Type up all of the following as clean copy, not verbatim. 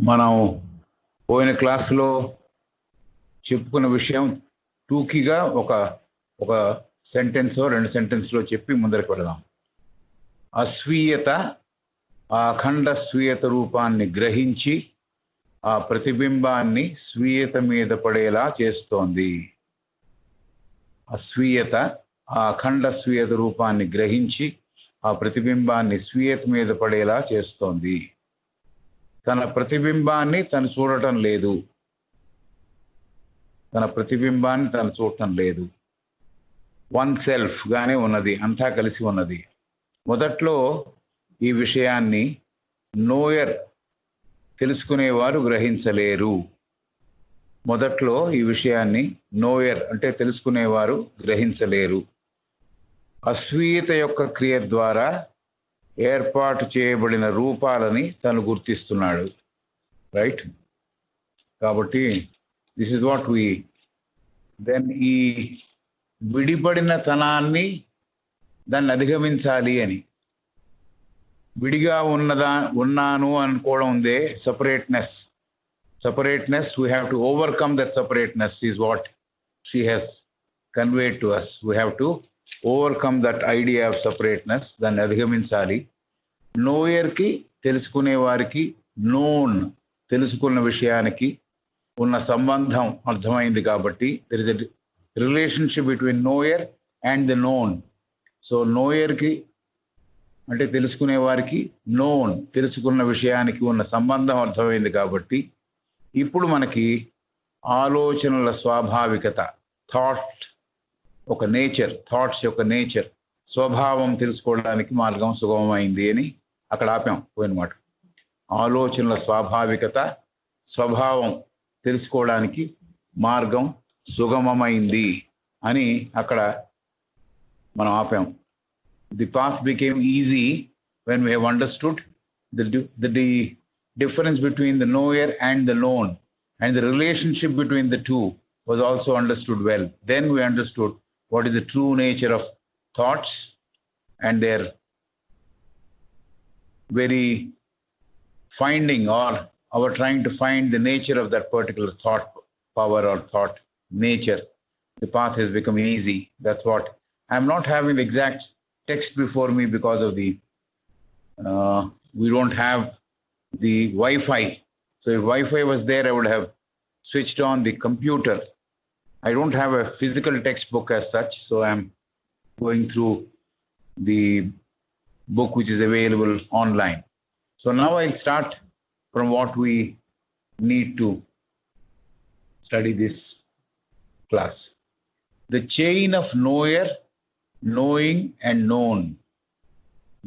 మనం పోయిన క్లాసులో చెప్పుకున్న విషయం టూకీగా ఒక సెంటెన్సో రెండు సెంటెన్స్లో చెప్పి ముందరికి వెళదాం. అస్వీయత ఆ అఖండ స్వీయత రూపాన్ని గ్రహించి ఆ ప్రతిబింబాన్ని స్వీయత మీద పడేలా చేస్తోంది. అస్వీయత ఆ అఖండ స్వీయత రూపాన్ని గ్రహించి ఆ ప్రతిబింబాన్ని స్వీయత మీద పడేలా చేస్తోంది. తన ప్రతిబింబాన్ని తను చూడటం లేదు. తన ప్రతిబింబాన్ని తను చూడటం లేదు. వన్ సెల్ఫ్ గానే ఉన్నది, అంతా కలిసి ఉన్నది. మొదట్లో ఈ విషయాన్ని నోయర్ తెలుసుకునేవారు గ్రహించలేరు. మొదట్లో ఈ విషయాన్ని నోయర్ అంటే తెలుసుకునేవారు గ్రహించలేరు. అస్వీయత యొక్క క్రియ ద్వారా ఏర్పాటు చేయబడిన రూపాలని తను గుర్తిస్తున్నాడు. రైట్? కాబట్టి this is what we then ఈ విడిపడిన తనాన్ని దాన్ని అధిగమించాలి అని, విడిగా ఉన్నాను అనుకోవడం ఉందే separateness we have to overcome that separateness is what she has conveyed to us. We have to overcome that idea of separateness, దాన్ని అధిగమించాలి. నోయర్కి తెలుసుకునే వారికి నోన్ తెలుసుకున్న విషయానికి ఉన్న సంబంధం అర్థమైంది కాబట్టి there is a relationship between knower and the known. So నోయర్కి అంటే తెలుసుకునే వారికి నోన్ తెలుసుకున్న విషయానికి ఉన్న సంబంధం అర్థమైంది కాబట్టి ఇప్పుడు మనకి ఆలోచనల స్వాభావికత, థాట్ ఒక నేచర్, థాట్స్ యొక్క నేచర్, స్వభావం తెలుసుకోవడానికి మార్గం సుగమమైంది అని అక్కడ ఆపాం పోయినమాట. ఆలోచనల స్వాభావికత, స్వభావం తెలుసుకోవడానికి మార్గం సుగమమైంది అని అక్కడ మనం ఆపాం. The path became easy when we have understood the difference between the knower and the known, and the relationship between the two was also understood well. Then we understood what is the true nature of thoughts and their very finding or our trying to find the nature of that particular thought power or thought nature. The path has become easy. That's what I'm not having the exact text before me because of the we don't have the Wi-Fi. So if Wi-Fi was there, I would have switched on the computer. I don't have a physical textbook as such, so I'm going through the book which is available online. So now I'll start from what we need to study this class. The chain of knower, knowing and known.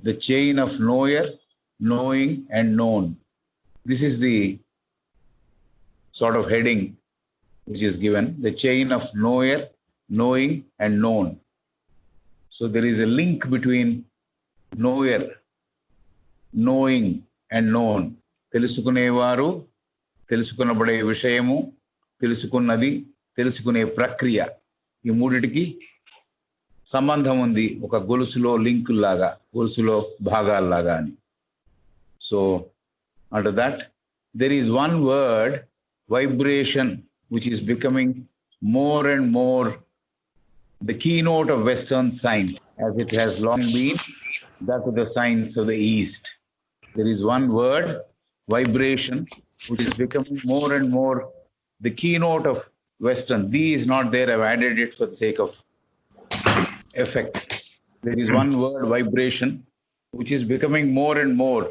The chain of knower, knowing and known. This is the sort of heading which is given. The chain of knower, knowing and known. So there is a link between knower, knowing and known. తెలుసుకునేవారు, తెలుసుకునబడే విషయము, తెలుసుకున్నది, తెలుసుకునే ప్రక్రియ, ఈ మూడిటికి సంబంధం ఉంది. ఒక గొలుసులో లింక్ లాగా, గొలుసులో భాగాల్లాగా అని. So under that there is one word, vibration, which is becoming more and more the keynote of Western science, as it has long been that of the science of the East. There is one word, vibration, which is becoming more and more the keynote of Western. D is not there, I've added it for the sake of effect. There is one word, vibration, which is becoming more and more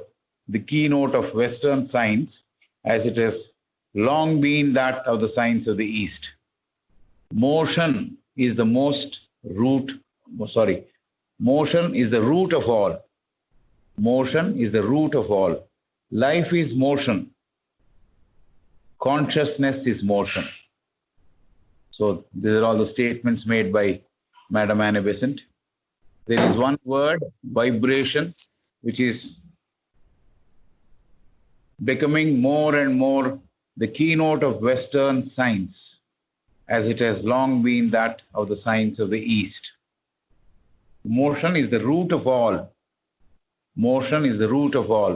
the keynote of Western science, as it has long been that of the science of the East. Motion is the motion is the root of all. Motion is the root of all. Life is motion. Consciousness is motion. So these are all the statements made by Madam Annie Besant. There is one word, vibration, which is becoming more and more the keynote of Western science, as it has long been that of the science of the East. Motion is the root of all. Motion is the root of all.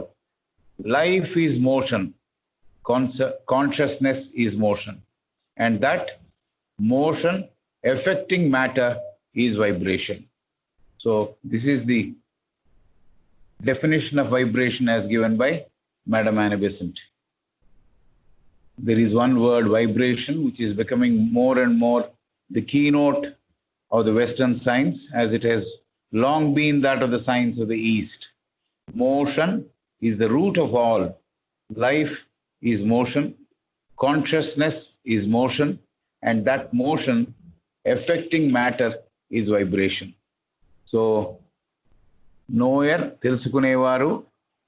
Life is motion. consciousness is motion, and that motion affecting matter is vibration. So this is the definition of vibration as given by Madame Annie Besant. There is one word, vibration, which is becoming more and more the keynote of the Western science, as it has long been that of the science of the East. Motion is the root of all. Life is motion. Consciousness is motion. And that motion affecting matter is vibration. So, knower, తెలుసుకునేవారు,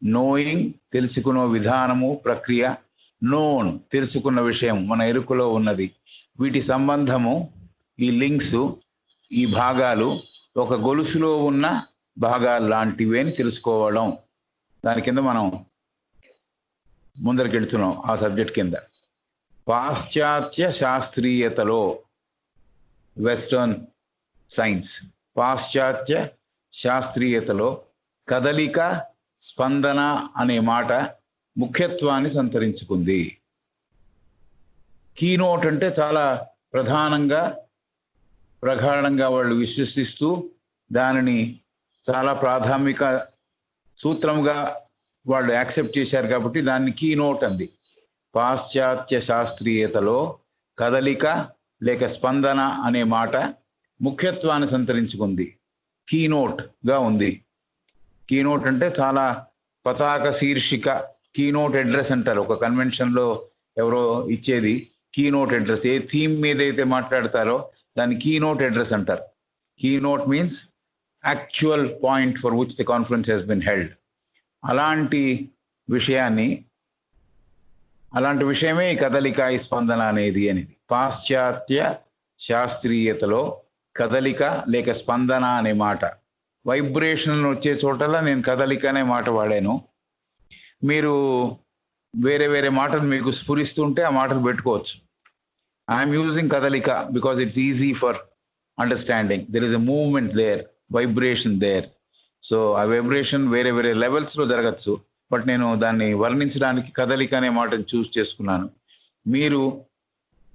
knowing, తెలుసుకునే విధానము, ప్రక్రియ, known, తెలుసుకున్న విషయం, మన ఎరుకలో ఉన్నది. వీటి సంబంధము, ఈ లింక్స్, ఈ భాగాలు ఒక గొలుసులో ఉన్న భాగాలు లాంటివి అని తెలుసుకోవడం. దాని కింద మనం ముందరికెడుతున్నాం ఆ సబ్జెక్ట్ కింద. పాశ్చాత్య శాస్త్రీయతలో, వెస్టర్న్ సైన్స్, పాశ్చాత్య శాస్త్రీయతలో కదలిక, స్పందన అనే మాట ముఖ్యత్వాన్ని సంతరించుకుంది. కీనోట్ అంటే చాలా ప్రధానంగా, ప్రగాఢంగా వాళ్ళు విశ్వసిస్తూ దానిని చాలా ప్రాథమిక సూత్రంగా వాళ్ళు యాక్సెప్ట్ చేశారు కాబట్టి దాన్ని కీనోట్ అంది. పాశ్చాత్య శాస్త్రీయతలో కదలిక లేక స్పందన అనే మాట ముఖ్యత్వాన్ని సంతరించుకుంది, కీనోట్గా ఉంది. కీనోట్ అంటే చాలా పతాక శీర్షిక, కీనోట్ అడ్రస్ అంటారు. ఒక కన్వెన్షన్లో ఎవరో ఇచ్చేది కీనోట్ అడ్రస్. ఏ థీమ్ మీద అయితే మాట్లాడతారో దాన్ని కీనోట్ అడ్రస్ అంటారు. Keynote means actual point for which the conference has been held. అలాంటి విషయమే ఈ కదలిక, ఈ స్పందన అనేది. పాశ్చాత్య శాస్త్రీయతలో కదలిక లేక స్పందన అనే మాట, వైబ్రేషన్ వచ్చే చోటలా నేను కదలిక అనే మాట వాడాను. మీరు వేరే వేరే మాటలు మీకు స్ఫురిస్తుంటే ఆ మాటలు పెట్టుకోవచ్చు. ఐఎమ్ యూజింగ్ కదలిక because it's easy for understanding. There is a movement there, vibration there. So ఆ వైబ్రేషన్ వేరే వేరే లెవెల్స్లో జరగచ్చు, బట్ నేను దాన్ని వర్ణించడానికి కదలిక అనే మాటను చూస్ చేసుకున్నాను.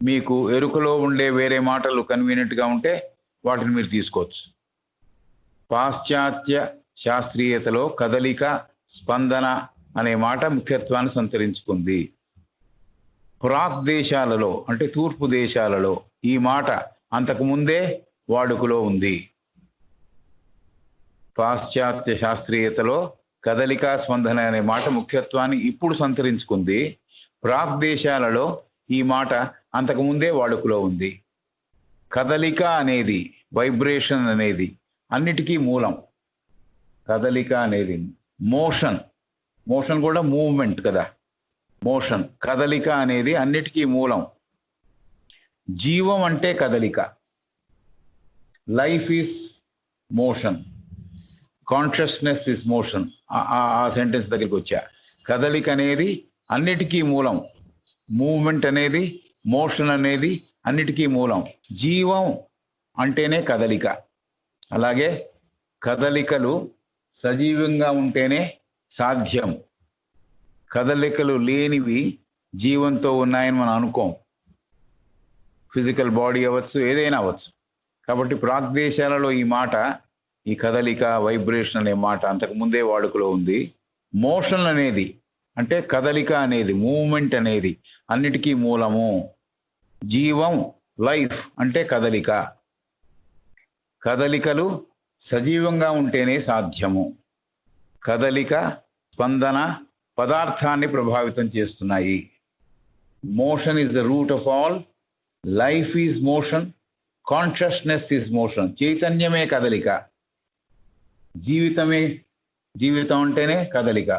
మీకు ఎరుకలో ఉండే వేరే మాటలు కన్వీనియంట్గా ఉంటే వాటిని మీరు తీసుకోవచ్చు. పాశ్చాత్య శాస్త్రీయతలో కదలిక, స్పందన అనే మాట ముఖ్యత్వాన్ని సంతరించుకుంది. ప్రాక్ దేశాలలో అంటే తూర్పు దేశాలలో ఈ మాట అంతకుముందే వాడుకలో ఉంది. పాశ్చాత్య శాస్త్రీయతలో కదలిక, స్పందన అనే మాట ముఖ్యత్వాన్ని ఇప్పుడు సంతరించుకుంది. ప్రాక్ దేశాలలో ఈ మాట అంతకుముందే వాడుకలో ఉంది. కదలిక అనేది, వైబ్రేషన్ అనేది అన్నిటికీ మూలం. కదలిక అనేది మోషన్ కూడా మూవ్మెంట్ కదా, మోషన్. కదలిక అనేది అన్నిటికీ మూలం. జీవం అంటే కదలిక. Life is motion, consciousness is motion. ఆ సెంటెన్స్ దగ్గరికి వచ్చా. కదలిక అనేది అన్నిటికీ మూలం. మూవ్మెంట్ అనేది, మోషన్ అనేది అన్నిటికీ మూలం. జీవం అంటేనే కదలిక. అలాగే కదలికలు సజీవంగా ఉంటేనే సాధ్యం. కదలికలు లేనివి జీవంతో ఉన్నాయని మనం అనుకోం. ఫిజికల్ బాడీ అవ్వచ్చు, ఏదైనా అవ్వచ్చు. కాబట్టి ప్రాక్ దేశాలలో ఈ మాట, ఈ కదలిక, వైబ్రేషన్ అనే మాట అంతకు ముందే వాడుకలో ఉంది. మోషన్ అనేది అంటే కదలిక అనేది, మూవ్మెంట్ అనేది అన్నిటికీ మూలము. జీవం, లైఫ్ అంటే కదలిక. కదలికలు సజీవంగా ఉంటేనే సాధ్యము. కదలిక, స్పందన పదార్థాన్ని ప్రభావితం చేస్తున్నాయి. Motion is the root of all. Life is motion. Consciousness is motion. చైతన్యమే కదలిక. జీవితం అంటేనే కదలిక.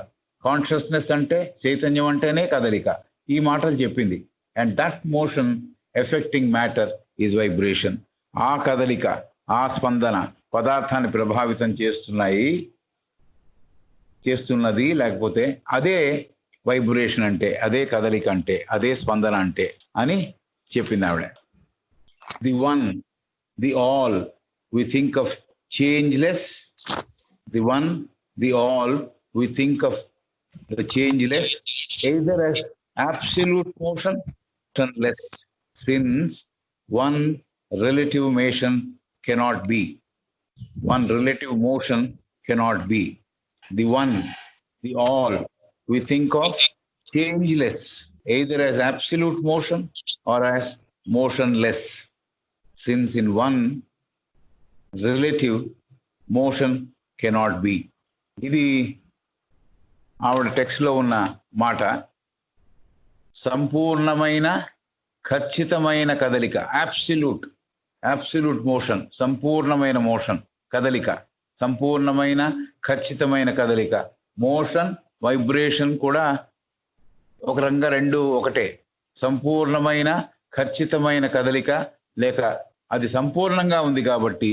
కాన్షియస్నెస్ అంటే, చైతన్యం అంటేనే కదలిక. ఈ మాటలు చెప్పింది. And that motion effecting matter is vibration. ఆ కదలిక, ఆ స్పందన పదార్థాన్ని ప్రభావితం చేస్తున్నది, లేకపోతే అదే వైబ్రేషన్ అంటే, అదే కదలిక అంటే, అదే స్పందన అంటే అని చెప్పింది ఆవిడ. The one, the all, we think of changeless. The one, the all, we think of the changeless either as absolute motion, motionless, since one relative motion cannot be. One relative motion cannot be. The one, the all, we think of changeless, either as absolute motion or as motionless, since in one relative motion cannot be. ఇది ఆవిడ టెక్స్ట్లో ఉన్న మాట. సంపూర్ణమైన ఖచ్చితమైన కదలిక, absolute motion, సంపూర్ణమైన motion, కదలిక, సంపూర్ణమైన ఖచ్చితమైన కదలిక. మోషన్, వైబ్రేషన్ కూడా ఒక రంగా రెండు ఒకటే. సంపూర్ణమైన ఖచ్చితమైన కదలిక లేక అది సంపూర్ణంగా ఉంది కాబట్టి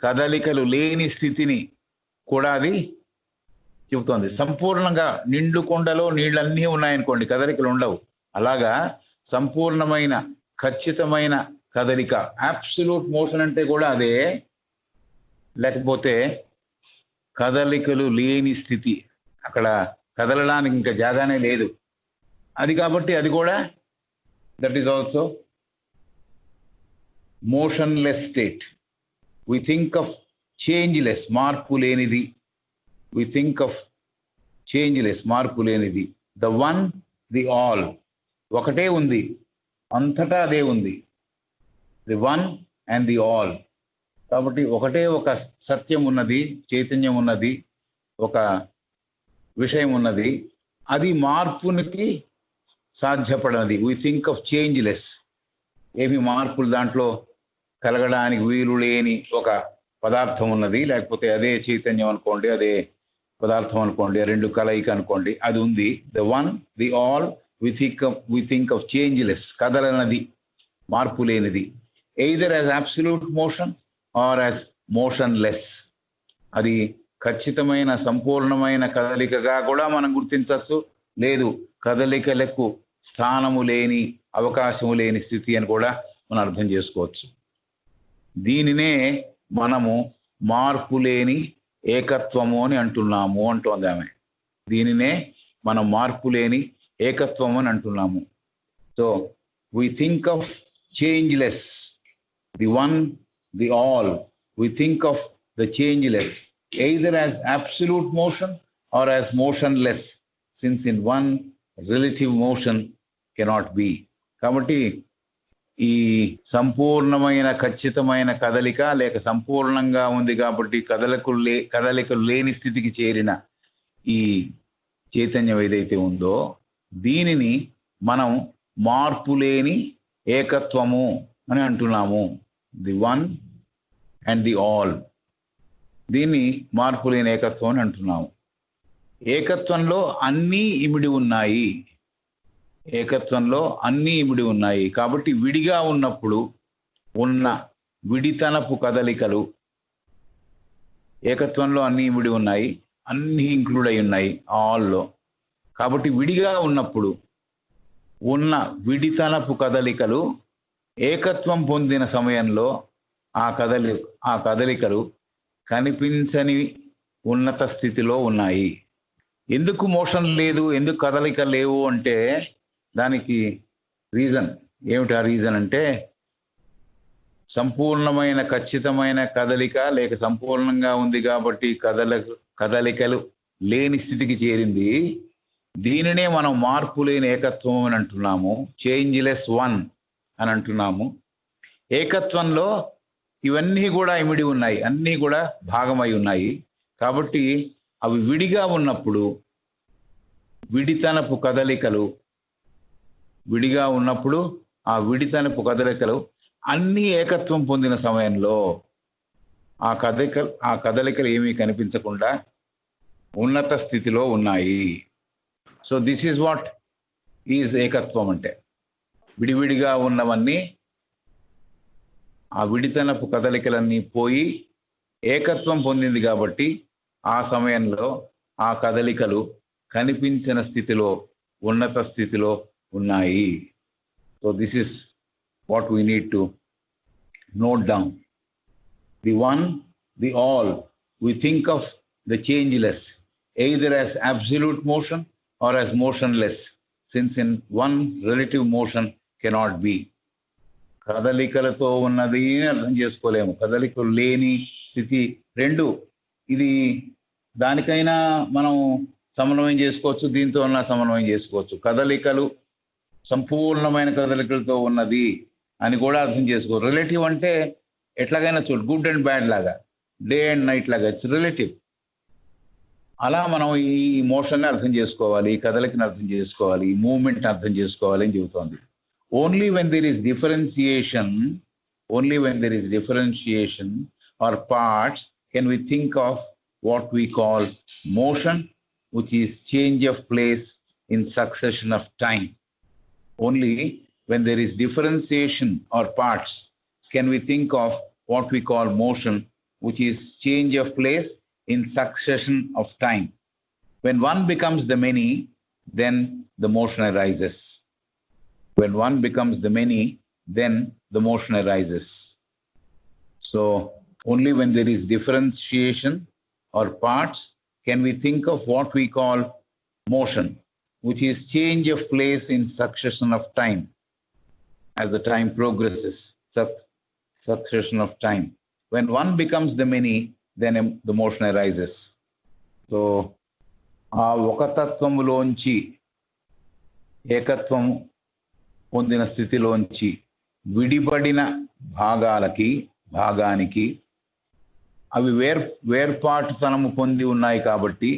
కదలికలు లేని స్థితిని కూడా అది చెబుతోంది. సంపూర్ణంగా నిండు కొండలో నీళ్ళన్నీ ఉన్నాయనుకోండి, కదలికలు ఉండవు. అలాగా సంపూర్ణమైన ఖచ్చితమైన కదలిక, అబ్సల్యూట్ మోషన్ అంటే కూడా అదే. లేకపోతే కదలికలు లేని స్థితి, అక్కడ కదలడానికి ఇంకా జాగానే లేదు, అది కాబట్టి అది కూడా that is also motionless state. We think of changeless, మార్పు లేనిది. వి థింక్ ఆఫ్ చేంజ్లెస్, మార్పు లేనిది. ద వన్, ది ఆల్, ఒకటే ఉంది, అంతటా అదే ఉంది. The one and the all. కాబట్టి ఒకటే ఒక సత్యం ఉన్నది, చైతన్యం ఉన్నది, ఒక విషయం ఉన్నది, అది మార్పునికి సాధ్యపడనది. వి థింక్ ఆఫ్ చేంజ్లెస్, ఏమి మార్పులు దాంట్లో కలగడానికి వీలు లేని ఒక పదార్థం ఉన్నది, లేకపోతే అదే చైతన్యం అనుకోండి, అదే పదార్థం అనుకోండి, రెండు కలయిక అనుకోండి, అది ఉంది. The one, the all, we think of changeless, కదలనది, మార్పు లేనిది. Either as absolute motion or as motionless. అది ఖచ్చితమైన సంపూర్ణమైన కదలికగా కూడా మనం గుర్తించవచ్చు, లేదు కదలికలకు స్థానము లేని, అవకాశము లేని స్థితి అని కూడా మనం అర్థం చేసుకోవచ్చు. దీనినే మనము మార్పు లేని ఏకత్వము అని అంటున్నాము అంటోంది ఆమె. దీనినే మనం మార్పు లేని ఏకత్వము అని అంటున్నాము. So we think of changeless, the one, the all, we think of the changeless either as absolute motion or as motionless, since in one relative motion cannot be. కాబట్టి ఈ సంపూర్ణమైన ఖచ్చితమైన కదలిక లేక సంపూర్ణంగా ఉంది కాబట్టి కదలికలు లేని స్థితికి చేరిన ఈ చైతన్యం ఏదైతే ఉందో దీనిని మనం మార్పు లేని ఏకత్వము అని అంటున్నాము. The one and the all, దీన్ని మార్పు లేని ఏకత్వం అని అంటున్నాము. ఏకత్వంలో అన్నీ ఇమిడి ఉన్నాయి, ఏకత్వంలో అన్నీ ఇమిడి ఉన్నాయి. కాబట్టి విడిగా ఉన్నప్పుడు ఉన్న విడితనపు కదలికలు, ఏకత్వంలో అన్నీ ఇమిడి ఉన్నాయి, అన్నీ ఇంక్లూడ్ అయి ఉన్నాయి ఆల్లో. కాబట్టి విడిగా ఉన్నప్పుడు ఉన్న విడితనపు కదలికలు ఏకత్వం పొందిన సమయంలో ఆ కదలికలు కనిపించని ఉన్నత స్థితిలో ఉన్నాయి. ఎందుకు మోషన్ లేదు, ఎందుకు కదలిక లేవు అంటే దానికి రీజన్ ఏమిటి? ఆ రీజన్ అంటే సంపూర్ణమైన ఖచ్చితమైన కదలిక లేక సంపూర్ణంగా ఉంది కాబట్టి కదలికలు లేని స్థితికి చేరింది. దీనినే మనం మార్పు లేని ఏకత్వం అని అంటున్నాము, చేంజ్లెస్ వన్ అని అంటున్నాము. ఏకత్వంలో ఇవన్నీ కూడా ఇమిడి ఉన్నాయి, అన్నీ కూడా భాగమై ఉన్నాయి. కాబట్టి అవి విడిగా ఉన్నప్పుడు విడితనపు కదలికలు, విడిగా ఉన్నప్పుడు ఆ విడితనపు కదలికలు అన్నీ ఏకత్వం పొందిన సమయంలో ఆ కదలికలు ఏమీ కనిపించకుండా ఉన్నత స్థితిలో ఉన్నాయి. So this is what is ఏకత్వం అంటే. విడివిడిగా ఉన్నవన్నీ, ఆ విడితనపు కదలికలన్నీ పోయి ఏకత్వం పొందింది కాబట్టి ఆ సమయంలో ఆ కదలికలు కనిపించిన స్థితిలో, ఉన్నత స్థితిలో ఉన్నాయి. So this is what we need to note down. The one, the all, we think of the changeless either as absolute motion or as motionless, since in one relative motion cannot be. కదలికలతో ఉన్నది అర్థం చేసుకోలేము, కదలికలు లేని స్థితి రెండు. ఇది దానికైనా మనం సమన్వయం చేసుకోవచ్చు, దీంతో ఉన్న సమన్వయం చేసుకోవచ్చు. కదలికలు సంపూర్ణమైన కదలికలతో ఉన్నది అని కూడా అర్థం చేసుకో. రిలేటివ్ అంటే ఎట్లాగైనా చూడు, గుడ్ అండ్ బ్యాడ్ లాగా, డే అండ్ నైట్ లాగా, ఇట్స్ రిలేటివ్. అలా మనం ఈ మోషన్ని అర్థం చేసుకోవాలి, ఈ కదలికని అర్థం చేసుకోవాలి, ఈ మూమెంట్ని అర్థం చేసుకోవాలి అని చెబుతోంది. Only when there is differentiation, only when there is differentiation or parts can we think of what we call motion, which is change of place in succession of time. Only when there is differentiation or parts can we think of what we call motion, which is change of place in succession of time. When one becomes the many, then the motion arises. When one becomes the many, then the motion arises. So only when there is differentiation or parts can we think of what we call motion, which is change of place in succession of time. As the time progresses, succession of time. When one becomes the many, then the motion arises. So, ఆ ఒకతత్వములోంచి ఏకత్వం పొందిన స్థితిలోంచి విడిపడిన భాగానికి అవి వేర్పాటుతనము పొంది ఉన్నాయి కాబట్టి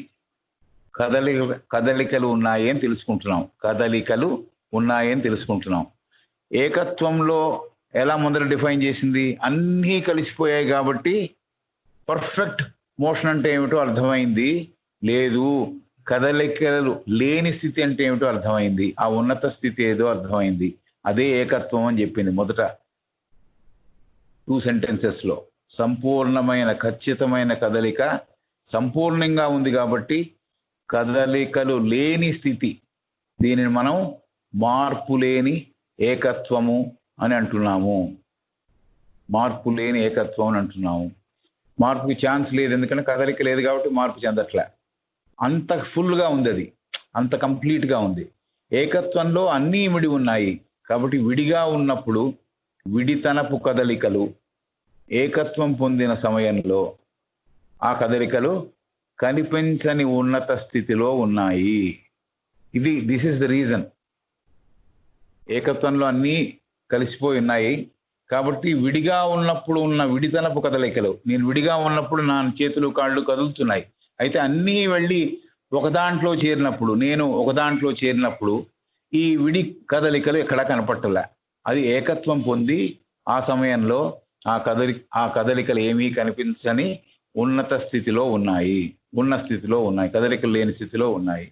కదలికలు ఉన్నాయి అని తెలుసుకుంటున్నాం. ఏకత్వంలో ఎలా ముందర డిఫైన్ చేసింది, అన్నీ కలిసిపోయాయి కాబట్టి పర్ఫెక్ట్ మోషన్ అంటే ఏమిటో అర్థమైంది. లేదు, కదలికలు లేని స్థితి అంటే ఏమిటో అర్థమైంది, ఆ ఉన్నత స్థితి ఏదో అర్థమైంది. అదే ఏకత్వం అని చెప్పింది మొదట 2 sentences లో. సంపూర్ణమైన ఖచ్చితమైన కదలిక సంపూర్ణంగా ఉంది కాబట్టి కదలికలు లేని స్థితి, దీనిని మనం మార్పు లేని ఏకత్వము అని అంటున్నాము. మార్పు లేని ఏకత్వం అని అంటున్నాము. మార్పుకి ఛాన్స్ లేదు, ఎందుకంటే కదలిక లేదు కాబట్టి మార్పు చెందట్లే. అంత ఫుల్గా ఉంది, అది అంత కంప్లీట్గా ఉంది. ఏకత్వంలో అన్నీ ఇమిడి ఉన్నాయి కాబట్టి విడిగా ఉన్నప్పుడు విడితనపు కదలికలు ఏకత్వం పొందిన సమయంలో ఆ కదలికలు కనిపించని ఉన్నత స్థితిలో ఉన్నాయి. This is the reason. ఏకత్వంలో అన్నీ కలిసిపోయి ఉన్నాయి కాబట్టి విడిగా ఉన్నప్పుడు ఉన్న విడితనపు కదలికలు, నేను విడిగా ఉన్నప్పుడు నా చేతులు కాళ్ళు కదులుతున్నాయి, అయితే అన్నీ వెళ్ళి ఒక దాంట్లో చేరినప్పుడు, నేను ఒక దాంట్లో చేరినప్పుడు ఈ విడి కదలికలు ఎక్కడా కనపట్టలే. అది ఏకత్వం పొంది ఆ సమయంలో ఆ కదలికలు ఏమీ కనిపించని ఉన్నత స్థితిలో ఉన్నాయి, కదలికలు లేని స్థితిలో ఉన్నాయి.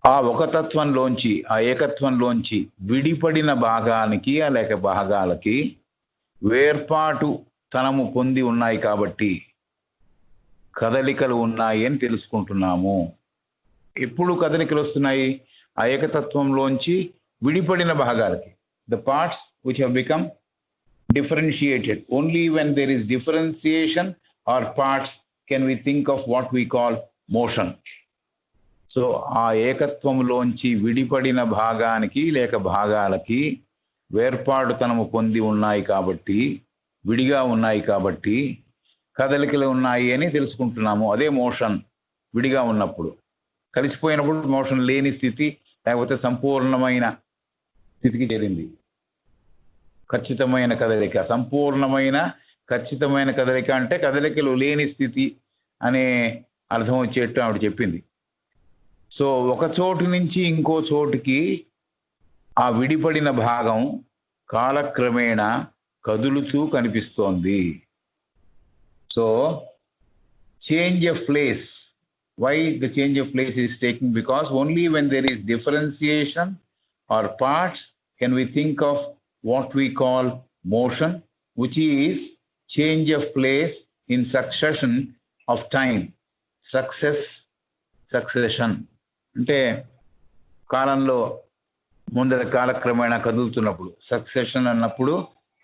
ఆ ఒకతత్వంలోంచి, ఆ ఏకత్వంలోంచి విడిపడిన భాగానికి లేక భాగాలకి వేర్పాటు తనము పొంది ఉన్నాయి కాబట్టి కదలికలు ఉన్నాయి అని తెలుసుకుంటున్నాము. ఎప్పుడు కదలికలు వస్తున్నాయి? ఆ ఏకతత్వంలోంచి విడిపడిన భాగాలకి, the parts which have become differentiated. Only when there is differentiation or parts can we think of what we call motion. So ఆ ఏకత్వంలోంచి విడిపడిన భాగానికి లేక భాగాలకి వేర్పాటుతనము పొంది ఉన్నాయి కాబట్టి, విడిగా ఉన్నాయి కాబట్టి కదలికలు ఉన్నాయి అని తెలుసుకుంటున్నాము. అదే మోషన్. విడిగా ఉన్నప్పుడు, కలిసిపోయినప్పుడు మోషన్ లేని స్థితి, లేకపోతే సంపూర్ణమైన స్థితికి చేరింది. ఖచ్చితమైన కదలిక, సంపూర్ణమైన ఖచ్చితమైన కదలిక అంటే కదలికలు లేని స్థితి అనే అర్థం వచ్చేట్టు ఆవిడ చెప్పింది. సో ఒక చోటు నుంచి ఇంకో చోటుకి ఆ విడిపడిన భాగం కాలక్రమేణా కదులుతూ కనిపిస్తోంది. So change of place, why the change of place is taking? Because only when there is differentiation or parts can we think of what we call motion, which is change of place in succession of time. Succession అంటే కాలంలో ముందర కాలక్రమేణా కదులుతున్నప్పుడు, succession అన్నప్పుడు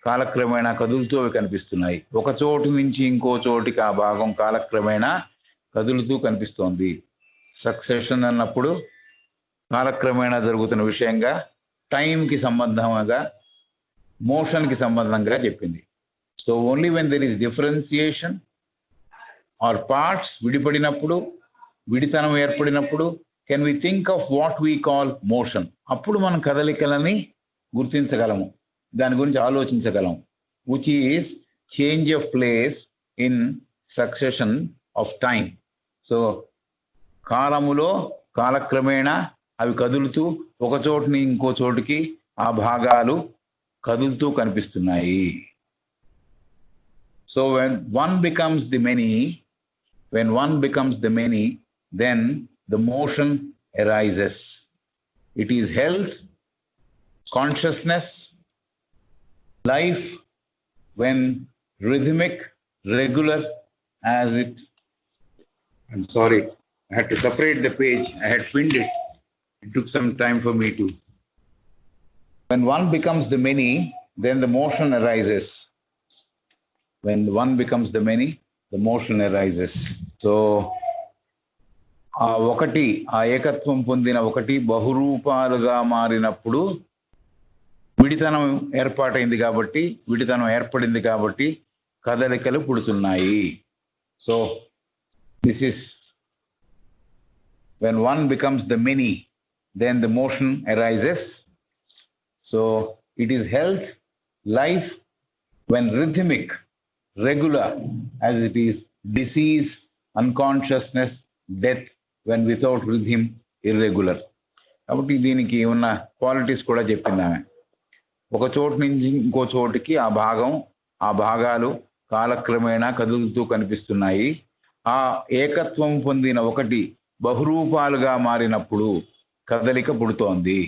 కాలక్రమేణా కదులుతూ అవి కనిపిస్తున్నాయి. ఒక చోటు నుంచి ఇంకో చోటికి ఆ భాగం కాలక్రమేణా కదులుతూ కనిపిస్తోంది. సక్సెషన్ అన్నప్పుడు కాలక్రమేణా జరుగుతున్న విషయంగా, టైంకి సంబంధంగా, మోషన్కి సంబంధంగా చెప్పింది. So only when there is differentiation or parts విడిపడినప్పుడు, విడితనం ఏర్పడినప్పుడు can we think of what we call motion. అప్పుడు మనం కదలికలని గుర్తించగలము, దాని గురించి ఆలోచించగలం. Which is change of place in succession of time. So కాలములో కాలక్రమేణా అవి కదులుతూ ఒక చోటుని ఇంకో చోటుకి ఆ భాగాలు కదులుతూ కనిపిస్తున్నాయి. So when one becomes the many, then the motion arises. It is health, consciousness, life when rhythmic, regular as it. I'm sorry, I had to separate the page. I had pinned it. It took some time for me to. When one becomes the many, then the motion arises. When one becomes the many, the motion arises. So ఆ ఒకటి, ఆ ఏకత్వం పొందిన ఒకటి బహురూపాలుగా మారినప్పుడు విడితనం ఏర్పడింది కాబట్టి కదలికలు పుడుతున్నాయి. So this is when one becomes the many, then the motion arises. So it is health, life when rhythmic, regular as it is disease, unconsciousness, death when without rhythm, irregular. కాబట్టి దీనికి ఉన్న క్వాలిటీస్ కూడా చెప్పింది ఆమె. ఒక చోటు నుంచి ఇంకో చోటుకి ఆ భాగాలు కాలక్రమేణా కదులుతూ కనిపిస్తున్నాయి. ఆ ఏకత్వం పొందిన ఒకటి బహురూపాలుగా మారినప్పుడు కదలిక పుడుతోంది.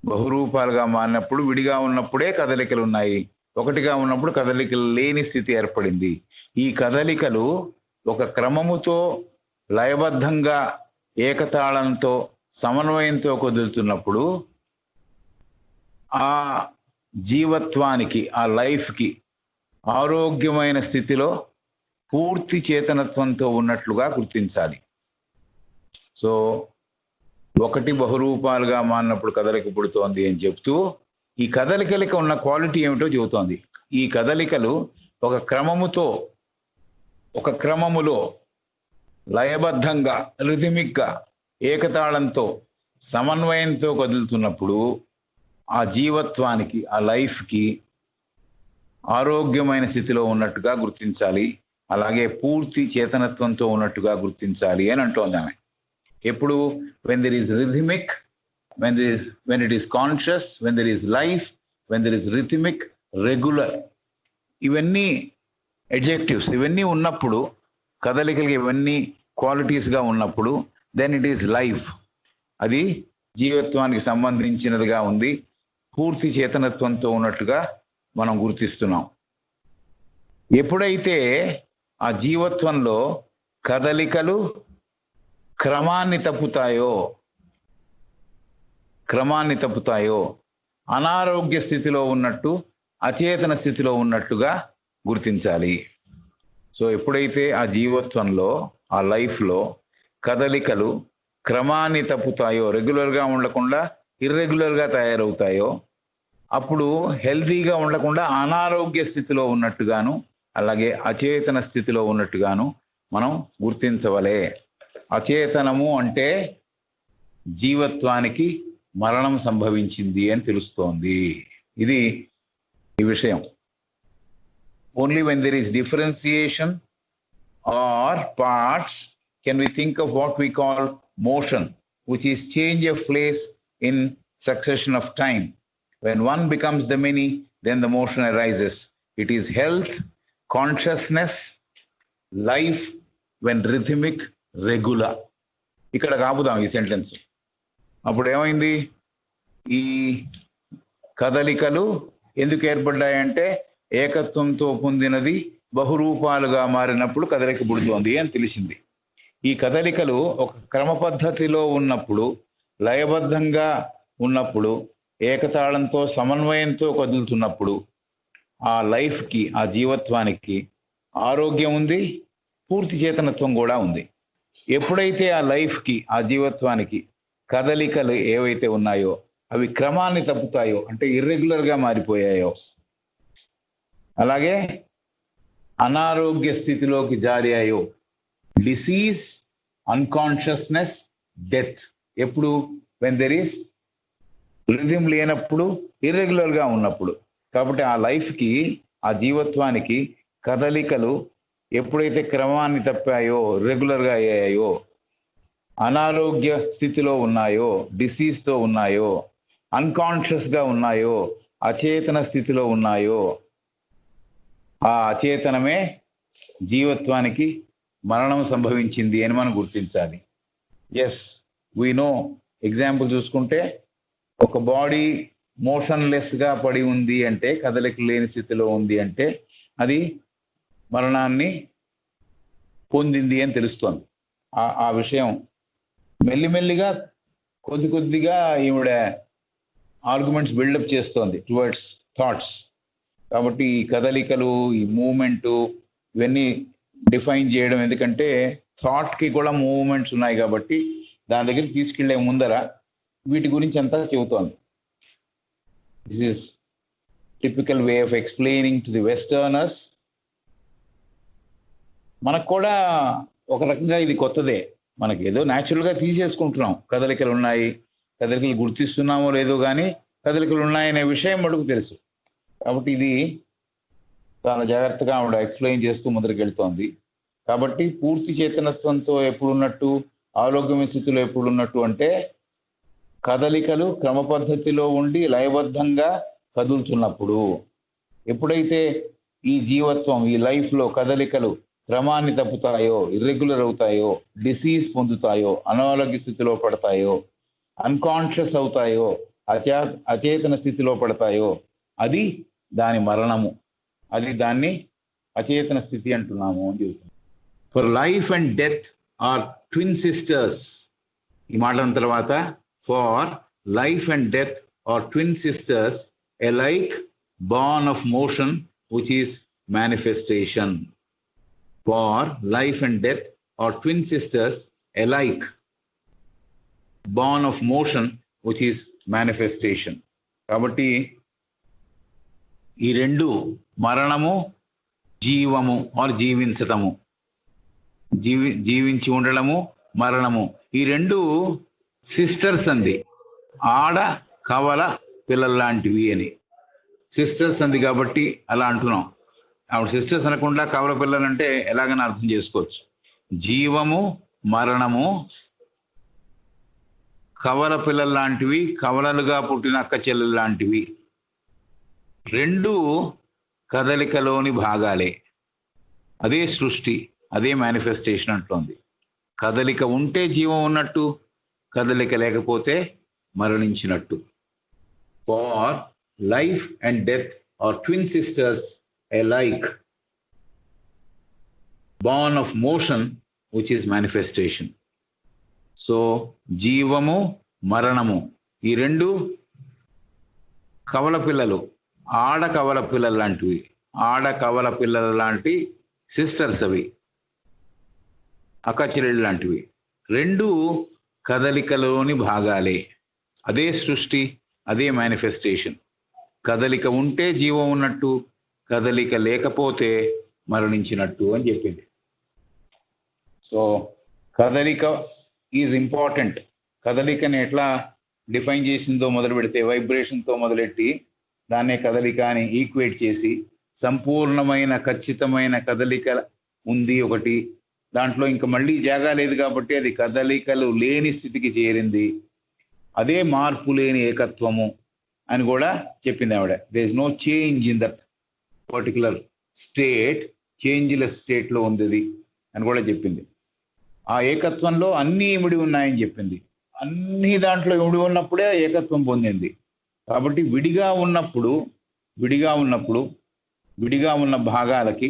బహురూపాలుగా మారినప్పుడు విడిగా ఉన్నప్పుడే కదలికలు ఉన్నాయి, ఒకటిగా ఉన్నప్పుడు కదలికలు లేని స్థితి ఏర్పడింది. ఈ కదలికలు ఒక క్రమముతో లయబద్ధంగా ఏకతాళంతో సమన్వయంతో కదులుతున్నప్పుడు ఆ జీవత్వానికి, ఆ లైఫ్కి ఆరోగ్యమైన స్థితిలో పూర్తి చేతనత్వంతో ఉన్నట్లుగా గుర్తించాలి. సో ఒకటి బహురూపాలుగా మారినప్పుడు కదలిక పుడుతోంది అని చెప్తూ ఈ కదలికలకు ఉన్న క్వాలిటీ ఏమిటో చెబుతోంది. ఈ కదలికలు ఒక క్రమములో లయబద్ధంగా, రిథమిక్గా, ఏకతాళంతో, సమన్వయంతో కదులుతున్నప్పుడు ఆ జీవత్వానికి, ఆ లైఫ్కి ఆరోగ్యమైన స్థితిలో ఉన్నట్టుగా గుర్తించాలి, అలాగే పూర్తి చేతనత్వంతో ఉన్నట్టుగా గుర్తించాలి అని అంటోంది ఆమె. ఎప్పుడు when there is rhythmic, when it is conscious, when there is life, when there is rhythmic, regular, ఇవన్నీ adjectives, ఇవన్నీ ఉన్నప్పుడు, కదలికలకి ఇవన్నీ క్వాలిటీస్గా ఉన్నప్పుడు then it is life. అది జీవత్వానికి సంబంధించినదిగా ఉంది, పూర్తి చేతనత్వంతో ఉన్నట్టుగా మనం గుర్తిస్తున్నాం. ఎప్పుడైతే ఆ జీవత్వంలో కదలికలు క్రమాన్ని తప్పుతాయో అనారోగ్య స్థితిలో ఉన్నట్టు, అచేతన స్థితిలో ఉన్నట్టుగా గుర్తించాలి. సో ఎప్పుడైతే ఆ జీవత్వంలో, ఆ లైఫ్లో కదలికలు క్రమాన్ని తప్పుతాయో, రెగ్యులర్గా ఉండకుండా ఇర్రెగ్యులర్గా తయారవుతాయో, అప్పుడు హెల్తీగా ఉండకుండా అనారోగ్య స్థితిలో ఉన్నట్టుగాను, అలాగే అచేతన స్థితిలో ఉన్నట్టుగాను మనం గుర్తించవలే. అచేతనము అంటే జీవత్వానికి మరణం సంభవించింది అని తెలుస్తోంది. ఇది ఈ విషయం. Only when there is differentiation or parts can we think of what we call motion, which is change of place in succession of time. When one becomes the many, then the motion arises. It is health, consciousness, life when rhythmic, regular. ఇక్కడ కాపుదాం ఈ sentence. అప్పుడు ఏమైంది? ఈ కదలికలు ఎందుకు ఏర్పడ్డాయంటే ఏకత్వంతో పొందినది బహురూపాలుగా మారినప్పుడు కదలిక పుడుతోంది అని తెలిసింది. ఈ కదలికలు ఒక క్రమ పద్ధతిలో ఉన్నప్పుడు, లయబద్ధంగా ఉన్నప్పుడు, ఏకతాళంతో సమన్వయంతో కదులుతున్నప్పుడు ఆ లైఫ్కి, ఆ జీవత్వానికి ఆరోగ్యం ఉంది, పూర్తి చేతనత్వం కూడా ఉంది. ఎప్పుడైతే ఆ లైఫ్కి, ఆ జీవత్వానికి కదలికలు ఏవైతే ఉన్నాయో అవి క్రమాన్ని తప్పుతాయో, అంటే ఇర్రెగ్యులర్గా మారిపోయాయో, అలాగే అనారోగ్య స్థితిలోకి జారాయో, డిసీజ్, అన్కాన్షియస్నెస్, డెత్. ఎప్పుడు? వెన్ దెర్ ఈస్ రిథం లేనప్పుడు, ఇర్రెగ్యులర్గా ఉన్నప్పుడు. కాబట్టి ఆ లైఫ్కి, ఆ జీవత్వానికి కదలికలు ఎప్పుడైతే క్రమాన్ని తప్పాయో, రెగ్యులర్గా అయ్యాయో, అనారోగ్య స్థితిలో ఉన్నాయో, డిసీజ్తో ఉన్నాయో, అన్కాన్షియస్గా ఉన్నాయో, అచేతన స్థితిలో ఉన్నాయో, ఆ అచేతనమే జీవత్వానికి మరణం సంభవించింది అని మనం గుర్తించాలి. Yes, we know. ఎగ్జాంపుల్ చూసుకుంటే, ఒక బాడీ మోషన్లెస్గా పడి ఉంది అంటే, కదలిక లేని స్థితిలో ఉంది అంటే అది మరణాన్ని పొందింది అని తెలుస్తోంది. ఆ విషయం మెల్లిమెల్లిగా కొద్దిగా ఈవిడ ఆర్గ్యుమెంట్స్ బిల్డప్ చేస్తోంది టువర్డ్స్ థాట్స్. కాబట్టి ఈ కదలికలు, ఈ మూమెంటు, ఇవన్నీ డిఫైన్ చేయడం, ఎందుకంటే థాట్కి కూడా మూవ్మెంట్స్ ఉన్నాయి కాబట్టి దాని దగ్గర తీసుకెళ్లే ముందర వీటి గురించి అంతా చెబుతోంది. This is typical way of explaining to the westerners. మనకు కూడా ఒక రకంగా ఇది కొత్తదే. మనకి ఏదో న్యాచురల్గా తీసేసుకుంటున్నాం. కదలికలు ఉన్నాయి, కదలికలు గుర్తిస్తున్నామో లేదో కానీ కదలికలు ఉన్నాయనే విషయం మటుకు తెలుసు. కాబట్టి ఇది చాలా జాగ్రత్తగా ఆవిడ ఎక్స్ప్లెయిన్ చేస్తూ ముందరికి కాబట్టి పూర్తి చేతనత్వంతో ఎప్పుడున్నట్టు, ఆరోగ్యమైన స్థితిలో ఎప్పుడున్నట్టు అంటే కదలికలు క్రమ పద్ధతిలో ఉండి లయబద్ధంగా కదులుతున్నప్పుడు. ఎప్పుడైతే ఈ జీవత్వం, ఈ లైఫ్లో కదలికలు క్రమాన్ని తప్పుతాయో, ఇర్రెగ్యులర్ అవుతాయో, డిసీజ్ పొందుతాయో, అనారోగ్య స్థితిలో పడతాయో, అన్కాన్షియస్ అవుతాయో, అచేతన స్థితిలో పడతాయో, అది దాని మరణము. అది దాన్ని అచేతన స్థితి అంటున్నాము అని చెబుతున్నాం. For life and death are twin sisters. ఈ మాటల తర్వాత, for life and death are twin sisters alike born of motion which is manifestation. For life and death are twin sisters alike born of motion which is manifestation. కాబట్టి ఈ రెండు, మరణము, జీవము are జీవించటము, జీవించి ఉండడము, మరణము, ఈ రెండు సిస్టర్స్ అంది. ఆడ కవల పిల్లల్లాంటివి అని సిస్టర్స్ అంది కాబట్టి అలా అంటున్నాం. ఆవిడ సిస్టర్స్ అనకుండా కవల పిల్లలంటే ఎలాగని అర్థం చేసుకోవచ్చు. జీవము, మరణము కవల పిల్లల్లాంటివి, కవలలుగా పుట్టిన అక్క చెల్లెలు లాంటివి. రెండు కదలికలోని భాగాలే. అదే సృష్టి, అదే మేనిఫెస్టేషన్ అంటోంది. కదలిక ఉంటే జీవం ఉన్నట్టు, కదలిక లేకపోతే మరణించినట్టు. For life and death are twin sisters alike, born of motion which is manifestation. So జీవము, మరణము ఈ రెండు కవల పిల్లలు, ఆడ కవల పిల్లలు లాంటివి. ఆడ కవల పిల్లల లాంటి సిస్టర్స్ అవి, అక్క చెల్లెళ్ళు లాంటివి. రెండు కదలికలోని భాగాలే. అదే సృష్టి, అదే మేనిఫెస్టేషన్. కదలిక ఉంటే జీవం ఉన్నట్టు, కదలిక లేకపోతే మరణించినట్టు అని చెప్పింది. సో కదలిక ఈజ్ ఇంపార్టెంట్. కదలికని ఎట్లా డిఫైన్ చేసిందో మొదలు పెడితే, వైబ్రేషన్తో మొదలెట్టి దాన్నే కదలిక అని ఈక్వేట్ చేసి, సంపూర్ణమైన ఖచ్చితమైన కదలిక ఉంది ఒకటి, దాంట్లో ఇంకా మళ్ళీ జాగా లేదు కాబట్టి అది కదలికలు లేని స్థితికి చేరింది, అదే మార్పు లేని ఏకత్వము అని కూడా చెప్పింది ఆవిడ. There is no change in that particular state, changeless స్టేట్లో ఉంది అని కూడా చెప్పింది. ఆ ఏకత్వంలో అన్నీ ఇమిడి ఉన్నాయని చెప్పింది. అన్ని దాంట్లో ఇమిడి ఉన్నప్పుడే ఏకత్వం పొందింది. కాబట్టి విడిగా ఉన్నప్పుడు విడిగా ఉన్న భాగాలకి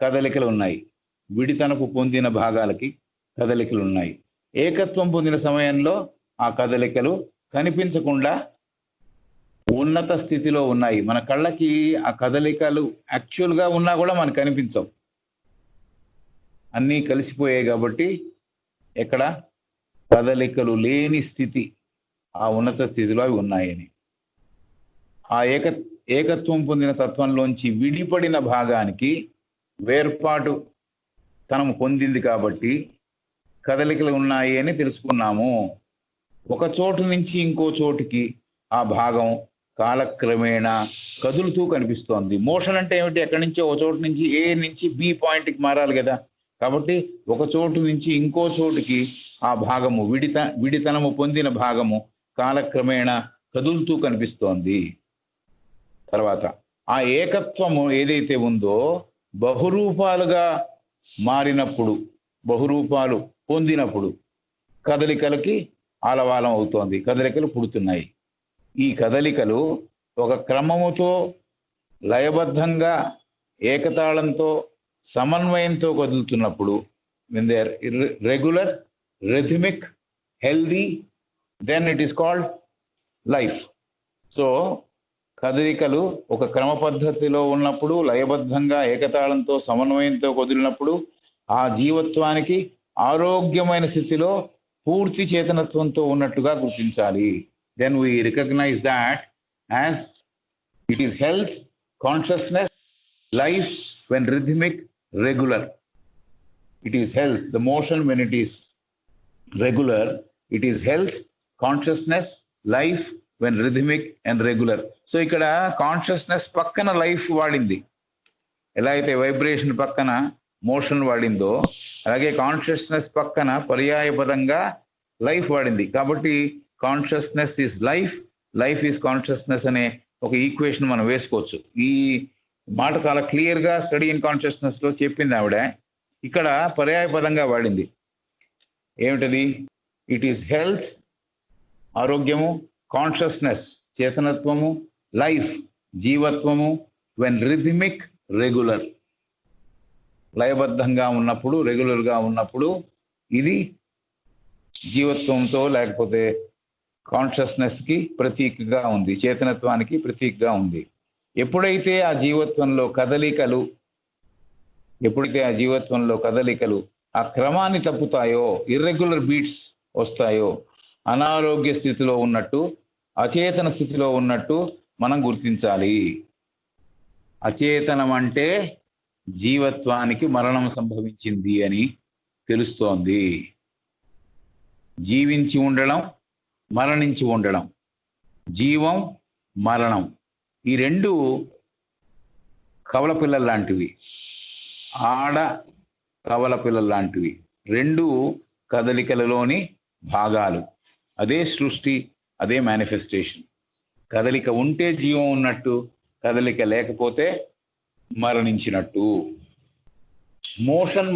కదలికలు ఉన్నాయి, విడితనపు పొందిన భాగాలకి కదలికలు ఉన్నాయి. ఏకత్వం పొందిన సమయంలో ఆ కదలికలు కనిపించకుండా ఉన్నత స్థితిలో ఉన్నాయి. మన కళ్ళకి ఆ కదలికలు యాక్చువల్గా ఉన్నా కూడా మనకు కనిపించవు, అన్నీ కలిసిపోయాయి. కాబట్టి ఎక్కడ కదలికలు లేని స్థితి, ఆ ఉన్నత స్థితిలో అవి ఉన్నాయని. ఆ ఏకత్వం పొందిన తత్వంలోంచి విడిపడిన భాగానికి వేర్పాటు తనము పొందింది కాబట్టి కదలికలు ఉన్నాయి అని తెలుసుకున్నాము. ఒక చోటు నుంచి ఇంకో చోటుకి ఆ భాగం కాలక్రమేణా కదులుతూ కనిపిస్తోంది. మోషన్ అంటే ఏమిటి? ఎక్కడి నుంచో ఒక చోటు నుంచి ఏ నుంచి బి పాయింట్కి మారాలి కదా. కాబట్టి ఒక చోటు నుంచి ఇంకో చోటుకి ఆ భాగము విడితనము పొందిన భాగము కాలక్రమేణా కదులుతూ కనిపిస్తోంది. తర్వాత ఆ ఏకత్వము ఏదైతే ఉందో బహురూపాలుగా మారినప్పుడు, బహురూపాలు పొందినప్పుడు కదలికలకి ఆలవాలం అవుతోంది, కదలికలు పుడుతున్నాయి. ఈ కదలికలు ఒక క్రమముతో లయబద్ధంగా ఏకతాళంతో సమన్వయంతో కదులుతున్నప్పుడు, when they are regular, rhythmic, healthy, then it is called life. So కదలికలు ఒక క్రమ పద్ధతిలో ఉన్నప్పుడు, లయబద్ధంగా ఏకతాళంతో సమన్వయంతో కదిలినప్పుడు ఆ జీవత్వానికి ఆరోగ్యమైన స్థితిలో పూర్తి చేతనత్వంతో ఉన్నట్టుగా గుర్తించాలి. Then we recognize that as it is health, consciousness, life when rhythmic, regular. It is health, the motion when it is regular, it is health, consciousness, life when rhythmic and regular. So ఇక్కడ consciousness పక్కన life వాడింది. ఎలా అయితే vibration పక్కన motion వాడిందో అలాగే consciousness పక్కన పర్యాయపదంగా life వాడింది. కాబట్టి consciousness is life, life is consciousness అనే ఒక ఈక్వేషన్ మనం వేసుకోవచ్చు. ఈ మాట చాలా క్లియర్ గా స్టడీ ఇన్ కాన్షియస్నెస్ లో చెప్పింది ఆవిడ. ఇక్కడ పర్యాయపదంగా వాడింది. ఏమిటది? ఇట్ ఈస్ హెల్త్, ఆరోగ్యము, కాన్షియస్నెస్, చేతనత్వము, లైఫ్, జీవత్వము, వెన్ రిథమిక్, రెగ్యులర్, లయబద్ధంగా ఉన్నప్పుడు, రెగ్యులర్ గా ఉన్నప్పుడు ఇది జీవత్వంతో లేకపోతే కాన్షియస్నెస్ కి ప్రతీకగా ఉంది, చేతనత్వానికి ప్రతీకగా ఉంది. ఎప్పుడైతే ఆ జీవత్వంలో కదలికలు ఆ క్రమాన్ని తప్పుతాయో, ఇర్రెగ్యులర్ బీట్స్ వస్తాయో, అనారోగ్య స్థితిలో ఉన్నట్టు, అచేతన స్థితిలో ఉన్నట్టు మనం గుర్తించాలి. అచేతనం అంటే జీవత్వానికి మరణం సంభవించింది అని తెలుస్తోంది. జీవించి ఉండడం, మరణించి ఉండడం, జీవం, మరణం, ఈ రెండు కవల పిల్లల లాంటివి, ఆడ కవల పిల్లల లాంటివి. రెండు కదలికలలోని భాగాలు. అదే సృష్టి, అదే మేనిఫెస్టేషన్. కదలిక ఉంటే జీవం ఉన్నట్టు, కదలిక లేకపోతే మరణించినట్టు. Motion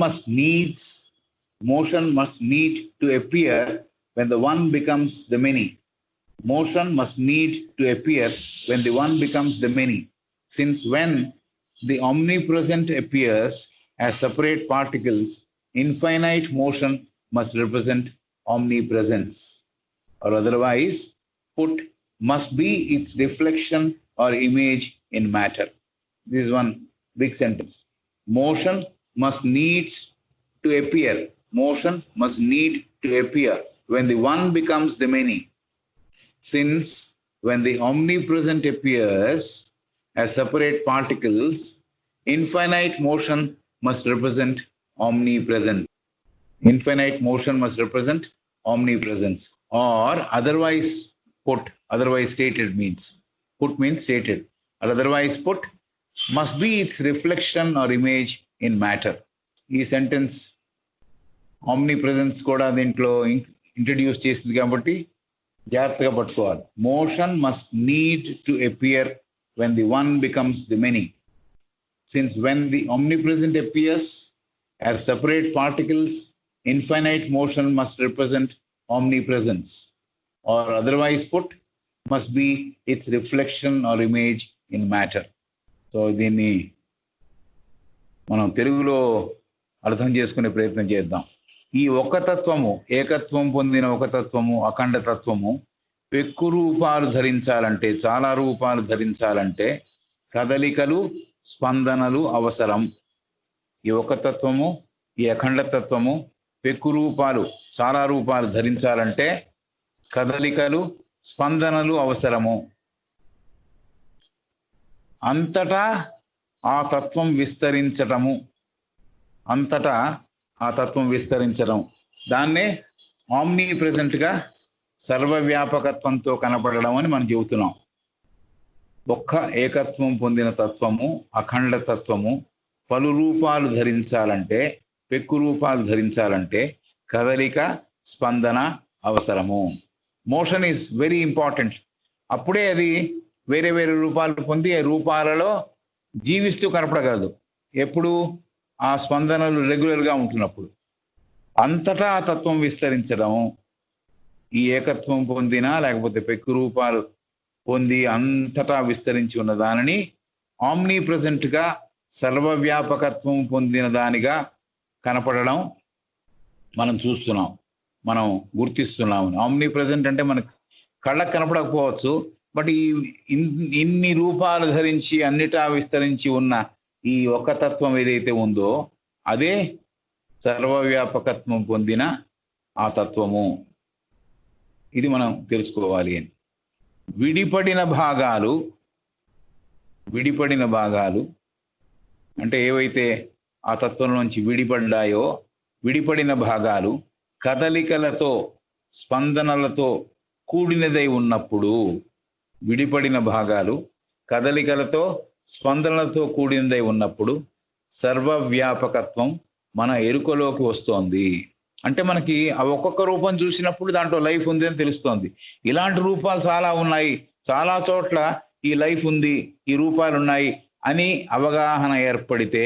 must need to appear when the one becomes the many. Motion must need to appear when the one becomes the many. Since when the omnipresent appears as separate particles, infinite motion must represent omnipresence. Or otherwise put, must be its reflection or image in matter. This is one big sentence. Motion must need to appear. Motion must need to appear when the one becomes the many. Since when the omnipresent appears as separate particles, infinite motion must represent omnipresence. Infinite motion must represent omnipresence. Or otherwise put, otherwise stated means, put means stated, or otherwise put, must be its reflection or image in matter. ఈ sentence omni presence కూడా దీంట్లో introduce చేసింది కాబట్టి జాగ్రత్తగా పట్టుకోవాలి. Motion must need to appear when the one becomes the many. Since when the omnipresent appears as separate particles, infinite motion must represent omnipresence. Or otherwise put, must be its reflection or image in matter. So దీన్ని మనం తెలుగులో అర్థం చేసుకునే ప్రయత్నం చేద్దాం. ఈ ఒక తత్వము, ఏకత్వం పొందిన ఒక తత్వము, అఖండ తత్వము ఎక్కువ రూపాలు ధరించాలంటే, చాలా రూపాలు ధరించాలంటే కదలికలు, స్పందనలు అవసరం. ఈ ఒక తత్వము, ఈ అఖండ తత్వము పెక్కు రూపాలు చాలా రూపాలు ధరించాలంటే కదలికలు స్పందనలు అవసరము. అంతటా ఆ తత్వం విస్తరించటము, అంతటా ఆ తత్వం విస్తరించడం, దాన్నే ఆమ్నీ ప్రెజెంట్గా సర్వవ్యాపకత్వంతో కనపడడం అని మనం చెబుతున్నాం. ఒక్క ఏకత్వం పొందిన తత్వము, అఖండ తత్వము పలు రూపాలు ధరించాలంటే, పెక్కు రూపాలు ధరించాలంటే కదలిక స్పందన అవసరము. Motion is very important. అప్పుడే అది వేరే వేరే రూపాలు పొంది ఆ రూపాలలో జీవిస్తూ కనపడగలదు. ఎప్పుడు? ఆ స్పందనలు రెగ్యులర్గా ఉంటున్నప్పుడు. అంతటా ఆ తత్వం విస్తరించడం, ఈ ఏకత్వం పొందిన లేకపోతే పెక్కు రూపాలు పొంది అంతటా విస్తరించి ఉన్న దానిని ఆమ్నీ ప్రెజెంట్గా సర్వవ్యాపకత్వం పొందిన దానిగా కనపడడం మనం చూస్తున్నాం, మనం గుర్తిస్తున్నాం. ఆమ్నీ ప్రెజెంట్ అంటే మనకు కళ్ళకు కనపడకపోవచ్చు, బట్ ఈ ఇన్ని రూపాలు ధరించి అన్నిటా విస్తరించి ఉన్న ఈ ఒక్క తత్వం ఏదైతే ఉందో అదే సర్వవ్యాపకత్వం పొందిన ఆ తత్వము. ఇది మనం తెలుసుకోవాలి. అని విడిపడిన భాగాలు అంటే ఏవైతే ఆ తత్వం నుంచి విడిపడ్డాయో, విడిపడిన భాగాలు కదలికలతో స్పందనలతో కూడినదై ఉన్నప్పుడు, విడిపడిన భాగాలు కదలికలతో స్పందనలతో కూడినదై ఉన్నప్పుడు సర్వవ్యాపకత్వం మన ఎరుకలోకి వస్తోంది. అంటే మనకి ఆ ఒక్కొక్క రూపం చూసినప్పుడు దాంట్లో లైఫ్ ఉంది అని తెలుస్తోంది. ఇలాంటి రూపాలు చాలా ఉన్నాయి, చాలా చోట్ల ఈ లైఫ్ ఉంది, ఈ రూపాలు ఉన్నాయి అని అవగాహన ఏర్పడితే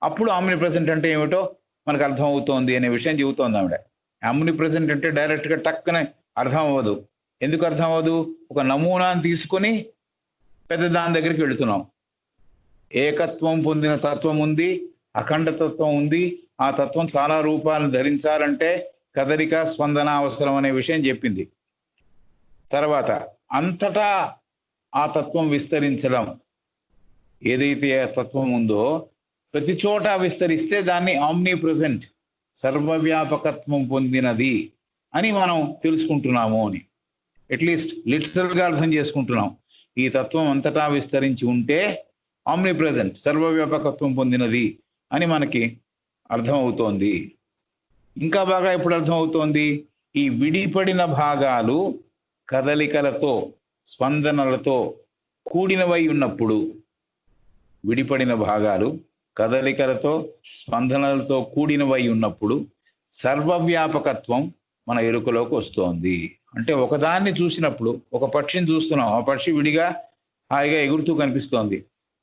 అప్పుడు ఆమ్ని ప్రెజెంట్ అంటే ఏమిటో మనకు అర్థం అవుతోంది అనే విషయం చెబుతోంది ఆవిడ. ఆమ్ని ప్రెజెంట్ అంటే డైరెక్ట్గా టక్కనే అర్థం అవ్వదు. ఎందుకు అర్థం అవ్వదు? ఒక నమూనాను తీసుకొని పెద్ద దాని దగ్గరికి వెళుతున్నాం. ఏకత్వం పొందిన తత్వం ఉంది, అఖండ తత్వం ఉంది. ఆ తత్వం చాలా రూపాలను ధరించాలంటే కదలిక స్పందన అవసరం అనే విషయం చెప్పింది. తర్వాత అంతటా ఆ తత్వం విస్తరించడం, ఏదైతే ఆ తత్వం ఉందో ప్రతి చోట విస్తరిస్తే దాన్ని ఆమ్నీ ప్రెజెంట్ సర్వవ్యాపకత్వం పొందినది అని మనం తెలుసుకుంటున్నాము అని. అట్లీస్ట్ లిటరల్గా అర్థం చేసుకుంటున్నాం. ఈ తత్వం అంతటా విస్తరించి ఉంటే ఆమ్ని ప్రెజెంట్ సర్వవ్యాపకత్వం పొందినది అని మనకి అర్థం అవుతోంది. ఇంకా బాగా ఎప్పుడు అర్థం అవుతోంది? ఈ విడిపడిన భాగాలు కదలికలతో స్పందనలతో కూడినవై ఉన్నప్పుడు, విడిపడిన భాగాలు కదలికలతో స్పందనలతో కూడినవై ఉన్నప్పుడు సర్వవ్యాపకత్వం మన ఎరుకలోకి వస్తోంది. అంటే ఒకదాన్ని చూసినప్పుడు, ఒక పక్షిని చూస్తున్నాం, ఆ పక్షి విడిగా హాయిగా ఎగురుతూ కనిపిస్తోంది.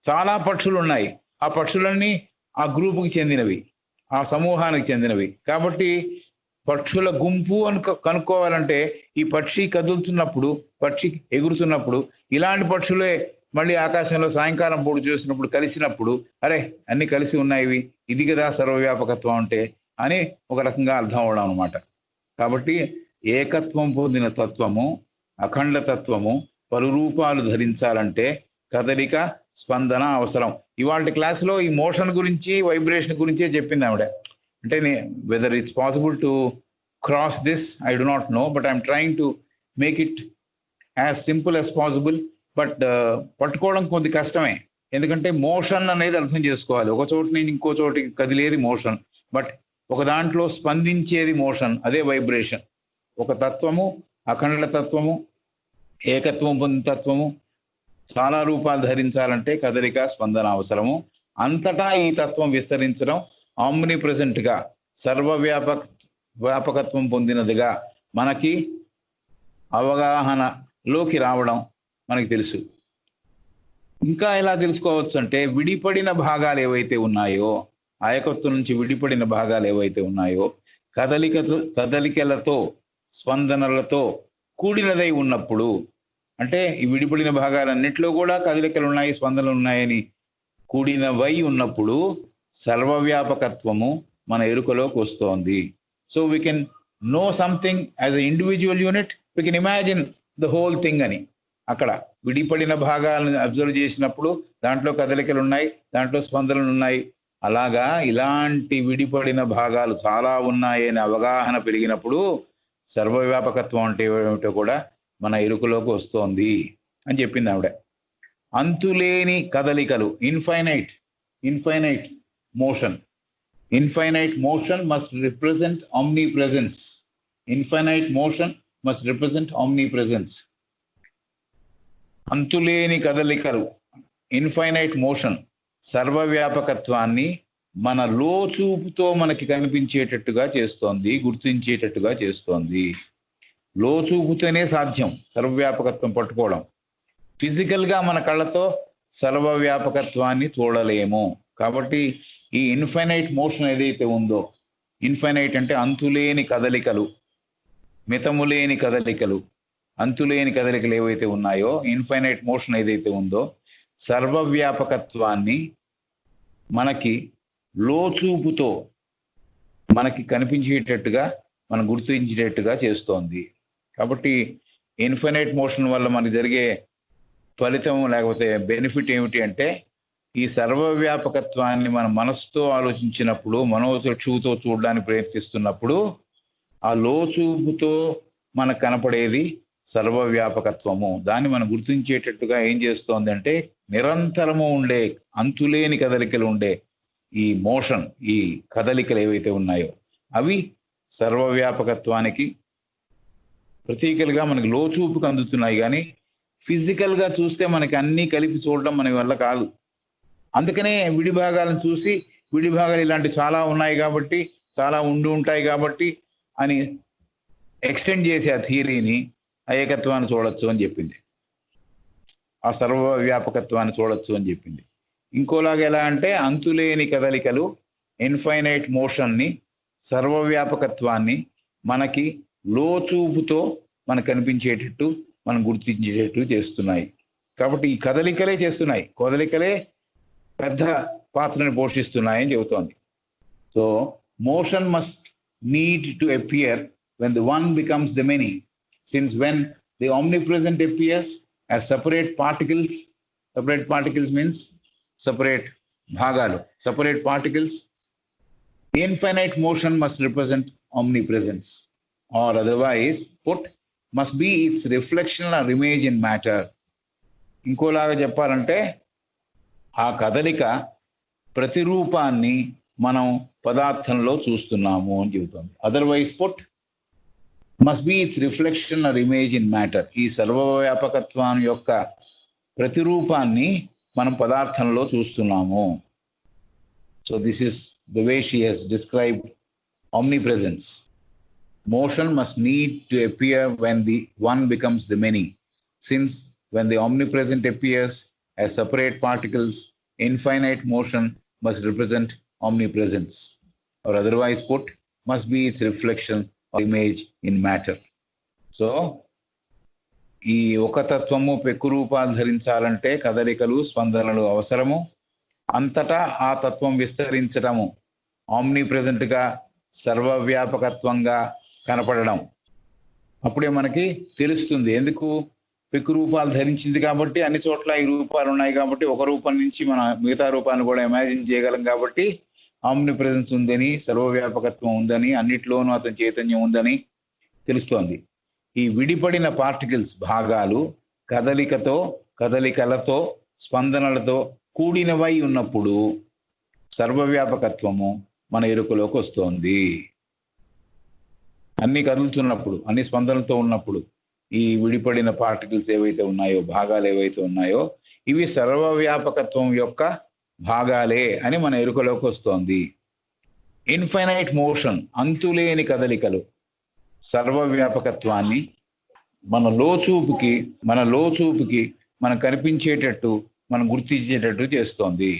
చాలా పక్షులు ఉన్నాయి, ఆ పక్షులన్నీ ఆ గ్రూపుకి చెందినవి, ఆ సమూహానికి చెందినవి. కాబట్టి పక్షుల గుంపు అని కనుక్కోవాలంటే ఈ పక్షి కదులుతున్నప్పుడు, పక్షి ఎగురుతున్నప్పుడు ఇలాంటి పక్షులే మళ్ళీ ఆకాశంలో సాయంకాలం పూట చూసినప్పుడు కలిసినప్పుడు అరే అన్ని కలిసి ఉన్నాయి, ఇది కదా సర్వవ్యాపకత్వం అంటే అని ఒక రకంగా అర్థం అవడం అనమాట. కాబట్టి ఏకత్వం పొందిన తత్వము, అఖండ తత్వము పలు రూపాలు ధరించాలంటే కదలిక స్పందన అవసరం. ఇవాళ క్లాస్లో ఈ మోషన్ గురించి, వైబ్రేషన్ గురించే చెప్పింది ఆవిడ. అంటే whether it's possible to cross this I do not know, but I'm trying to make it as simple as possible. But పట్టుకోవడం కొద్ది కష్టమే, ఎందుకంటే మోషన్ అనేది అర్థం చేసుకోవాలి. ఒక చోటు నుంచి ఇంకో చోటికి కదిలేది మోషన్, బట్ ఒక దాంట్లో స్పందించేది మోషన్, అదే వైబ్రేషన్. ఒక తత్వము, అఖండ తత్వము, ఏకత్వం పొందిన తత్వము చాలా రూపాలు ధరించాలంటే కదలిక స్పందన అవసరము. అంతటా ఈ తత్వం విస్తరించడం ఆమ్ని ప్రెజెంట్గా సర్వవ్యాపకత్వం పొందినదిగా మనకి అవగాహనలోకి రావడం మనకి తెలుసు. ఇంకా ఎలా తెలుసుకోవచ్చు అంటే విడిపడిన భాగాలు ఏవైతే ఉన్నాయో, ఆ ఏకత్వం నుంచి విడిపడిన భాగాలు ఏవైతే ఉన్నాయో కదలికలతో స్పందనలతో కూడినదై ఉన్నప్పుడు, అంటే ఈ విడిపడిన భాగాలన్నింటిలో కూడా కదలికలు ఉన్నాయి, స్పందనలు ఉన్నాయని కూడినవై ఉన్నప్పుడు సర్వవ్యాపకత్వము మన ఎరుకలోకి వస్తోంది. So we can know something as a individual unit, we can imagine the whole thing అని. అక్కడ విడిపడిన భాగాలను అబ్జర్వ్ చేసినప్పుడు దాంట్లో కదలికలు ఉన్నాయి, దాంట్లో స్పందనలు ఉన్నాయి, అలాగా ఇలాంటి విడిపడిన భాగాలు చాలా ఉన్నాయనే అవగాహన పెరిగినప్పుడు సర్వవ్యాపకత్వం అంటే ఏమిటో కూడా మన ఎరుకలోకి వస్తోంది అని చెప్పింది ఆవిడ. అంతులేని కదలికలు, infinite motion. Infinite motion must represent omnipresence. Infinite motion must represent omnipresence. అంతులేని కదలికలు, ఇన్ఫైనైట్ మోషన్, సర్వవ్యాపకత్వాన్ని మన లోచూపుతో మనకి కనిపించేటట్టుగా చేస్తోంది, గుర్తించేటట్టుగా చేస్తోంది. లోచూపుతోనే సాధ్యం సర్వవ్యాపకత్వం పట్టుకోవడం. ఫిజికల్గా మన కళ్ళతో సర్వవ్యాపకత్వాన్ని చూడలేము. కాబట్టి ఈ ఇన్ఫైనైట్ మోషన్ ఏదైతే ఉందో, ఇన్ఫైనైట్ అంటే అంతులేని కదలికలు, మితములేని కదలికలు, అంతులేని కదలికలు ఏవైతే ఉన్నాయో, ఇన్ఫైనైట్ మోషన్ ఏదైతే ఉందో సర్వవ్యాపకత్వాన్ని మనకి లోచూపుతో మనకి కనిపించేటట్టుగా, మనం గుర్తించేటట్టుగా చేస్తోంది. కాబట్టి ఇన్ఫైనైట్ మోషన్ వల్ల మనకి జరిగే ఫలితం లేకపోతే బెనిఫిట్ ఏమిటి అంటే, ఈ సర్వవ్యాపకత్వాన్ని మన మనసుతో ఆలోచించినప్పుడు, మనోచక్షువుతో చూడడానికి ప్రయత్నిస్తున్నప్పుడు, ఆ లోచూపుతో మనకు కనపడేది సర్వవ్యాపకత్వము. దాన్ని మనం గుర్తించేటట్టుగా ఏం చేస్తోంది అంటే, నిరంతరము ఉండే అంతులేని కదలికలు ఉండే ఈ మోషన్, ఈ కదలికలు ఏవైతే ఉన్నాయో అవి సర్వవ్యాపకత్వానికి ప్రతీకలుగా మనకి లోచూపుకు అందుతున్నాయి. కానీ ఫిజికల్గా చూస్తే మనకి అన్నీ కలిపి చూడడం మన వల్ల కాదు. అందుకనే విడి భాగాలను చూసి, విడి భాగాలు ఇలాంటి చాలా ఉన్నాయి కాబట్టి, చాలా ఉంటాయి కాబట్టి అని ఎక్స్టెండ్ చేసి ఆ థియరీని ఆ ఏకత్వాన్ని చూడొచ్చు అని చెప్పింది, ఆ సర్వవ్యాపకత్వాన్ని చూడొచ్చు అని చెప్పింది. ఇంకోలాగా ఎలా అంటే, అంతులేని కదలికలు, ఇన్ఫైనైట్ మోషన్ని, సర్వవ్యాపకత్వాన్ని మనకి లోచూపుతో మనకు కనిపించేటట్టు, మనం గుర్తించేటట్టు చేస్తున్నాయి. కాబట్టి ఈ కదలికలే చేస్తున్నాయి, కదలికలే పెద్ద పాత్రని పోషిస్తున్నాయని చెబుతోంది. So motion must need to appear when the one becomes the many, since when the omnipresent appears as separate particles means separate bhagalu, separate particles, the infinite motion must represent omnipresence, or otherwise put, must be its reflection or image in matter. ఇంకోలాగా చెప్పాలంటే, ఆ కదలిక ప్రతిరూపాన్ని మనం పదార్థంలో చూస్తున్నాము అని చెబుతుంది. Otherwise put, must be its reflection or image in matter. ఈ సర్వవ్యాపకత్వం యొక్క ప్రతిరూపాన్ని మనం పదార్థంలో చూస్తున్నాము. So this is the way she has described omnipresence. Motion must need to appear when the one becomes the many, since when the omnipresent appears as separate particles, infinite motion must represent omnipresence, or otherwise put, must be its reflection or image in matter. So ఈ ఒక తత్వము పెక్కు రూపాలు ధరించాలంటే కదలికలు, స్పందనలు అవసరము. అంతటా ఆ తత్వం విస్తరించడము, ఆమ్ని ప్రెజెంట్గా సర్వవ్యాపకత్వంగా కనపడడం, అప్పుడే మనకి తెలుస్తుంది. ఎందుకు? పెక్కు రూపాలు ధరించింది కాబట్టి, అన్ని చోట్ల ఈ రూపాలు ఉన్నాయి కాబట్టి, ఒక రూపం నుంచి మన మిగతా రూపాన్ని కూడా ఇమాజిన్ చేయగలం కాబట్టి ఆమ్ని ప్రెజెన్స్ ఉందని, సర్వవ్యాపకత్వం ఉందని, అన్నిట్లోనూ అతని చైతన్యం ఉందని తెలుస్తోంది. ఈ విడిపడిన పార్టికల్స్ భాగాలు కదలికలతో స్పందనలతో కూడినవై ఉన్నప్పుడు సర్వవ్యాపకత్వము మన ఎరుకలోకి వస్తోంది. అన్ని కదులుతున్నప్పుడు, అన్ని స్పందనలతో ఉన్నప్పుడు ఈ విడిపడిన పార్టికల్స్ ఏవైతే ఉన్నాయో, భాగాలు ఏవైతే ఉన్నాయో, ఇవి సర్వవ్యాపకత్వం యొక్క భాగాలే అని మన ఎరుకలోకి వస్తోంది. ఇన్ఫైనైట్ మోషన్, అంతులేని కదలికలు, సర్వవ్యాపకత్వాన్ని మన లోచూపుకి మనం కనిపించేటట్టు, మనం గుర్తించేటట్టు చేస్తోంది.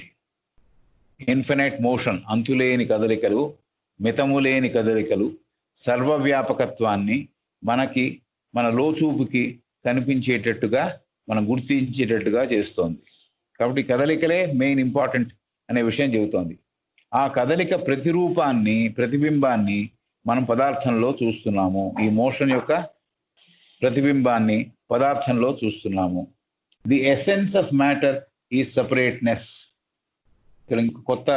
ఇన్ఫినైట్ మోషన్, అంతులేని కదలికలు, మితములేని కదలికలు, సర్వవ్యాపకత్వాన్ని మనకి మన లోచూపుకి కనిపించేటట్టుగా, మనం గుర్తించేటట్టుగా చేస్తోంది. కాబట్టి కదలికలే మెయిన్ ఇంపార్టెంట్ అనే విషయం చెబుతోంది. ఆ కదలిక ప్రతిబింబాన్ని మనం పదార్థంలో చూస్తున్నాము. ఈ మోషన్ యొక్క ప్రతిబింబాన్ని పదార్థంలో చూస్తున్నాము. ది ఎసెన్స్ ఆఫ్ మ్యాటర్ ఈ సపరేట్నెస్. ఇక్కడ కొత్త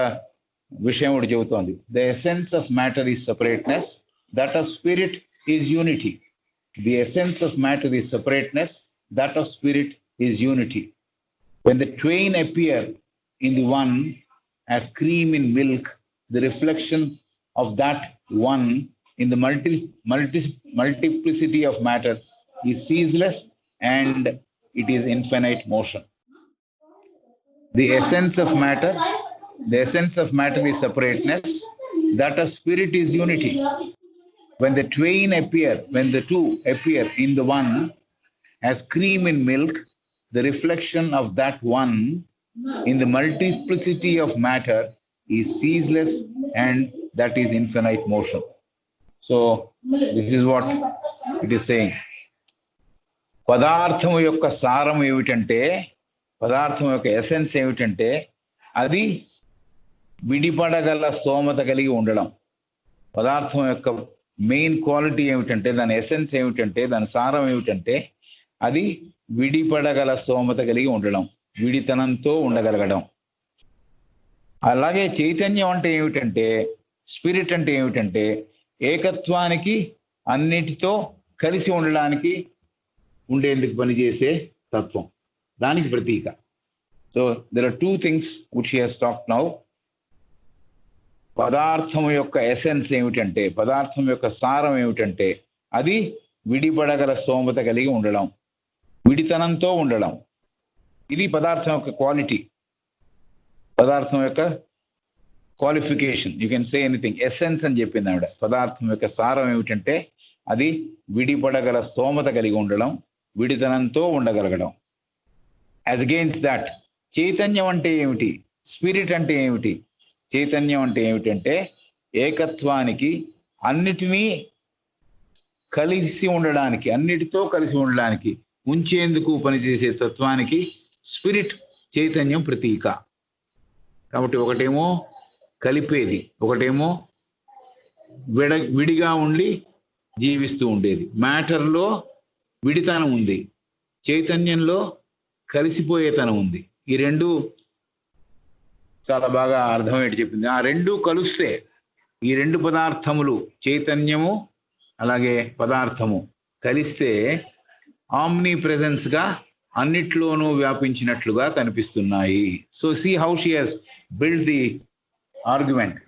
విషయం ఒకటి చెబుతోంది. The essence of matter is separateness, that of spirit is unity. The essence of matter is separateness, that of spirit is unity. When the twain appear in the one as cream in milk, the reflection of that one in the multiplicity of matter is ceaseless and it is infinite motion. The essence of matter is separateness, that of spirit is unity. When the two appear in the one as cream in milk, the reflection of that one in the multiplicity of matter is ceaseless and that is infinite motion. So this is what it is saying. పదార్థం యొక్క సారం ఏమిటంటే, పదార్థం యొక్క essence ఏమిటంటే అది విడిపడగల స్తోమత కలిగి ఉండడం. పదార్థం యొక్క మెయిన్ క్వాలిటీ ఏమిటంటే, దాని ఎసెన్స్ ఏమిటంటే, దాని సారం ఏమిటంటే అది విడిపడగల స్తోమత కలిగి ఉండడం, విడితనంతో ఉండగలగడం. అలాగే చైతన్యం అంటే ఏమిటంటే, స్పిరిట్ అంటే ఏమిటంటే ఏకత్వానికి, అన్నిటితో కలిసి ఉండడానికి ఉండేందుకు పనిచేసే తత్వం, దానికి ప్రతీక. So there are two things which he has talked now. పదార్థం యొక్క ఎసెన్స్ ఏమిటంటే, పదార్థం యొక్క సారం ఏమిటంటే అది విడిపడగల స్తోమత కలిగి ఉండడం, విడితనంతో ఉండడం. ఇది పదార్థం యొక్క క్వాలిటీ, పదార్థం యొక్క qualification. You can say anything. Essence అని చెప్పింది ఆవిడ. పదార్థం యొక్క సారం ఏమిటంటే అది విడిపడగల స్తోమత కలిగి ఉండడం, విడితనంతో ఉండగలగడం. యాజ్ అగెయిన్స్ట్ దాట్ చైతన్యం అంటే ఏమిటి, స్పిరిట్ అంటే ఏమిటి? చైతన్యం అంటే ఏమిటంటే ఏకత్వానికి, అన్నిటినీ కలిసి ఉండడానికి, అన్నిటితో కలిసి ఉండడానికి ఉంచేందుకు పనిచేసే తత్వానికి స్పిరిట్, చైతన్యం ప్రతీక. కాబట్టి ఒకటేమో కలిపేది, ఒకటేమో విడిగా ఉండి జీవిస్తూ ఉండేది. మ్యాటర్లో విడితనం ఉంది, చైతన్యంలో కలిసిపోయేతనం ఉంది. ఈ రెండు చాలా బాగా అర్థమయ్యేటి చెప్పింది. ఆ రెండు కలిస్తే, ఈ రెండు పదార్థములు, చైతన్యము అలాగే పదార్థము కలిస్తే ఆమ్ని ప్రెజెన్స్ గా, అన్నిట్లోనూ వ్యాపించినట్లుగా కనిపిస్తున్నాయి. So see how she has build the argument.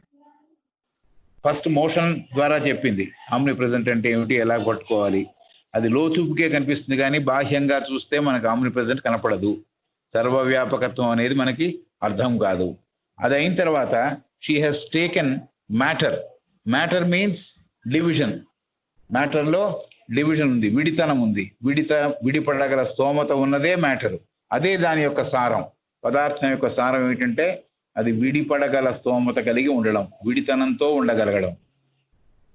First motion ద్వారా చెప్పింది ఆమ్ని ప్రెజెంట్ అంటే ఏమిటి, ఎలా పట్టుకోవాలి. అది లోచూపుకే కనిపిస్తుంది కానీ బాహ్యంగా చూస్తే మనకు ఆమ్ని ప్రెజెంట్ కనపడదు. సర్వవ్యాపకత్వం అనేది మనకి అర్థం కాదు. అది అయిన తర్వాత she has taken matter. Matter means division. మ్యాటర్లో డివిజన్ ఉంది, విడితనం ఉంది, విడిపడగల స్తోమత ఉన్నదే మ్యాటర్. అదే దాని యొక్క సారం. పదార్థం యొక్క సారం ఏమిటంటే అది విడిపడగల స్తోమత కలిగి ఉండడం, విడితనంతో ఉండగలగడం.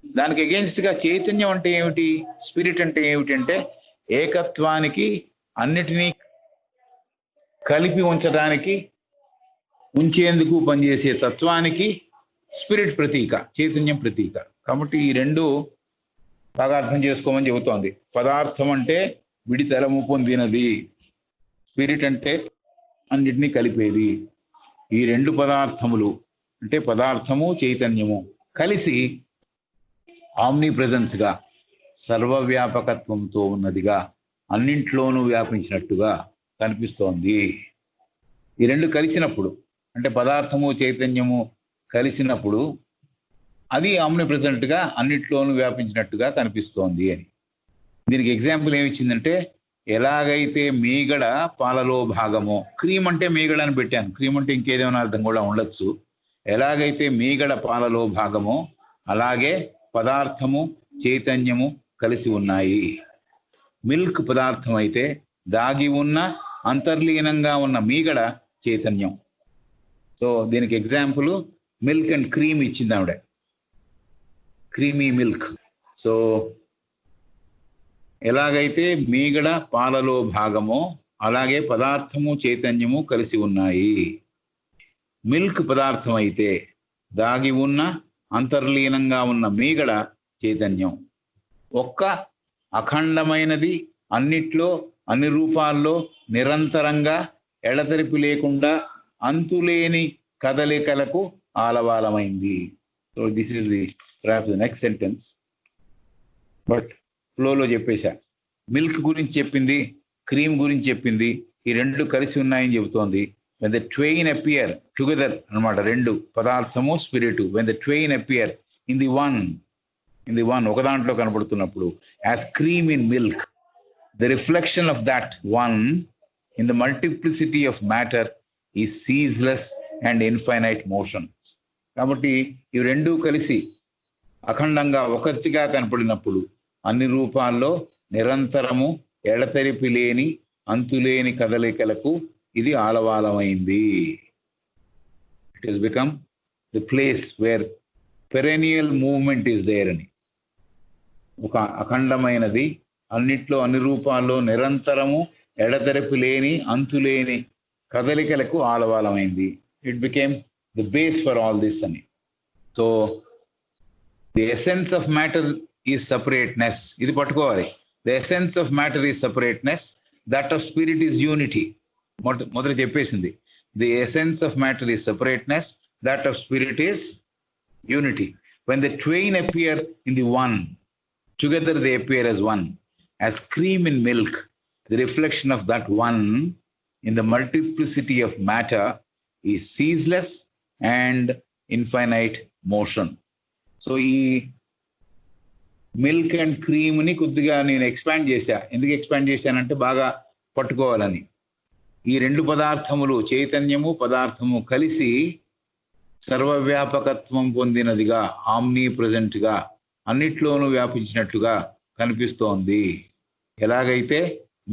దానికి అగెయిన్స్ట్ గా చైతన్యం అంటే ఏమిటి, స్పిరిట్ అంటే ఏమిటంటే ఏకత్వానికి, అన్నిటినీ కలిపి ఉంచడానికి, ఉంచేందుకు పనిచేసే తత్వానికి స్పిరిట్ ప్రతీక, చైతన్యం ప్రతీక. కాబట్టి ఈ రెండు బాగా అర్థం చేసుకోమని చెబుతోంది. పదార్థం అంటే విడితలము పొందినది, స్పిరిట్ అంటే అన్నిటినీ కలిపేది. ఈ రెండు పదార్థములు అంటే పదార్థము, చైతన్యము కలిసి ఆమ్ని ప్రెజెన్స్ గా, సర్వవ్యాపకత్వంతో ఉన్నదిగా, అన్నింట్లోనూ వ్యాపించినట్టుగా కనిపిస్తోంది. ఈ రెండు కలిసినప్పుడు అంటే పదార్థము, చైతన్యము కలిసినప్పుడు అది ఆమ్ని ప్రెజెంట్ గా, అన్నిట్లోనూ వ్యాపించినట్టుగా కనిపిస్తోంది అని. దీనికి ఎగ్జాంపుల్ ఏమిచ్చిందంటే, ఎలాగైతే మీగడ పాలలో భాగమో, క్రీమ్ అంటే మీగడ అని పెట్టాను, క్రీమ్ అంటే ఇంకేదేమైనా అర్థం కూడా ఉండొచ్చు. ఎలాగైతే మీగడ పాలలో భాగమో అలాగే పదార్థము, చైతన్యము కలిసి ఉన్నాయి. మిల్క్ పదార్థం అయితే దాగి ఉన్న, అంతర్లీనంగా ఉన్న మీగడ చైతన్యం. సో దీనికి ఎగ్జాంపుల్ మిల్క్ అండ్ క్రీమ్ ఇచ్చింది ఆవిడ, క్రీమీ మిల్క్. సో ఎలాగైతే మీగడ పాలలో భాగమో అలాగే పదార్థము, చైతన్యము కలిసి ఉన్నాయి. మిల్క్ పదార్థం అయితే దాగి ఉన్న, అంతర్లీనంగా ఉన్న మీగడ చైతన్యం. ఒక్క అఖండమైనది, అన్నిట్లో, అన్ని రూపాల్లో నిరంతరంగా ఎడతెరిపి లేకుండా అంతులేని కదలికలకు ఆలవాలమైంది. So this is the perhaps the next sentence, but ఫ్లోలో చెప్పేశా. మిల్క్ గురించి చెప్పింది, క్రీమ్ గురించి చెప్పింది, ఈ రెండు కలిసి ఉన్నాయని చెబుతోంది. when the twain appear together అన్నమాట, రెండు పదార్థము spirit, when the twain appear in the one ఒక దాంట్లో కనబడుతున్నప్పుడు, as cream in milk, the reflection of that one in the multiplicity of matter is ceaseless and infinite motion. కాబట్టి ఈ రెండు కలిసి అఖండంగా ఒకటిగా కనపడినప్పుడు అన్ని రూపాల్లో నిరంతరము ఎడతెరిపి లేని అంతులేని కదలికలకు ఇది ఆలవాలమైంది. It has become the place where perennial movement is there అని. ఒక అఖండమైనది అన్నిట్లో అన్ని రూపాల్లో నిరంతరము ఎడతెరిపి లేని అంతులేని కదలికలకు ఆలవాలమైంది. It became the base for all this అని. So the essence of matter is separateness. ఇది పట్టుకోవాలి. The essence of matter is separateness, that of spirit is unity. మొదట చెప్పేసింది, the essence of matter is separateness, that of spirit is unity. When the twain appear in the one, together they appear as one. As cream in milk, the reflection of that one in the multiplicity of matter is ceaseless and infinite motion. So ఈ milk and cream ని కొద్దిగా నేను expand చేశా. ఎందుకు expand చేశానంటే బాగా పట్టుకోవాలని. ఈ రెండు పదార్థములు, చైతన్యము పదార్థము కలిసి సర్వవ్యాపకత్వం పొందినదిగా, ఆమ్నీ ప్రెజెంట్గా, అన్నిట్లోనూ వ్యాపించినట్లుగా కనిపిస్తోంది. ఎలాగైతే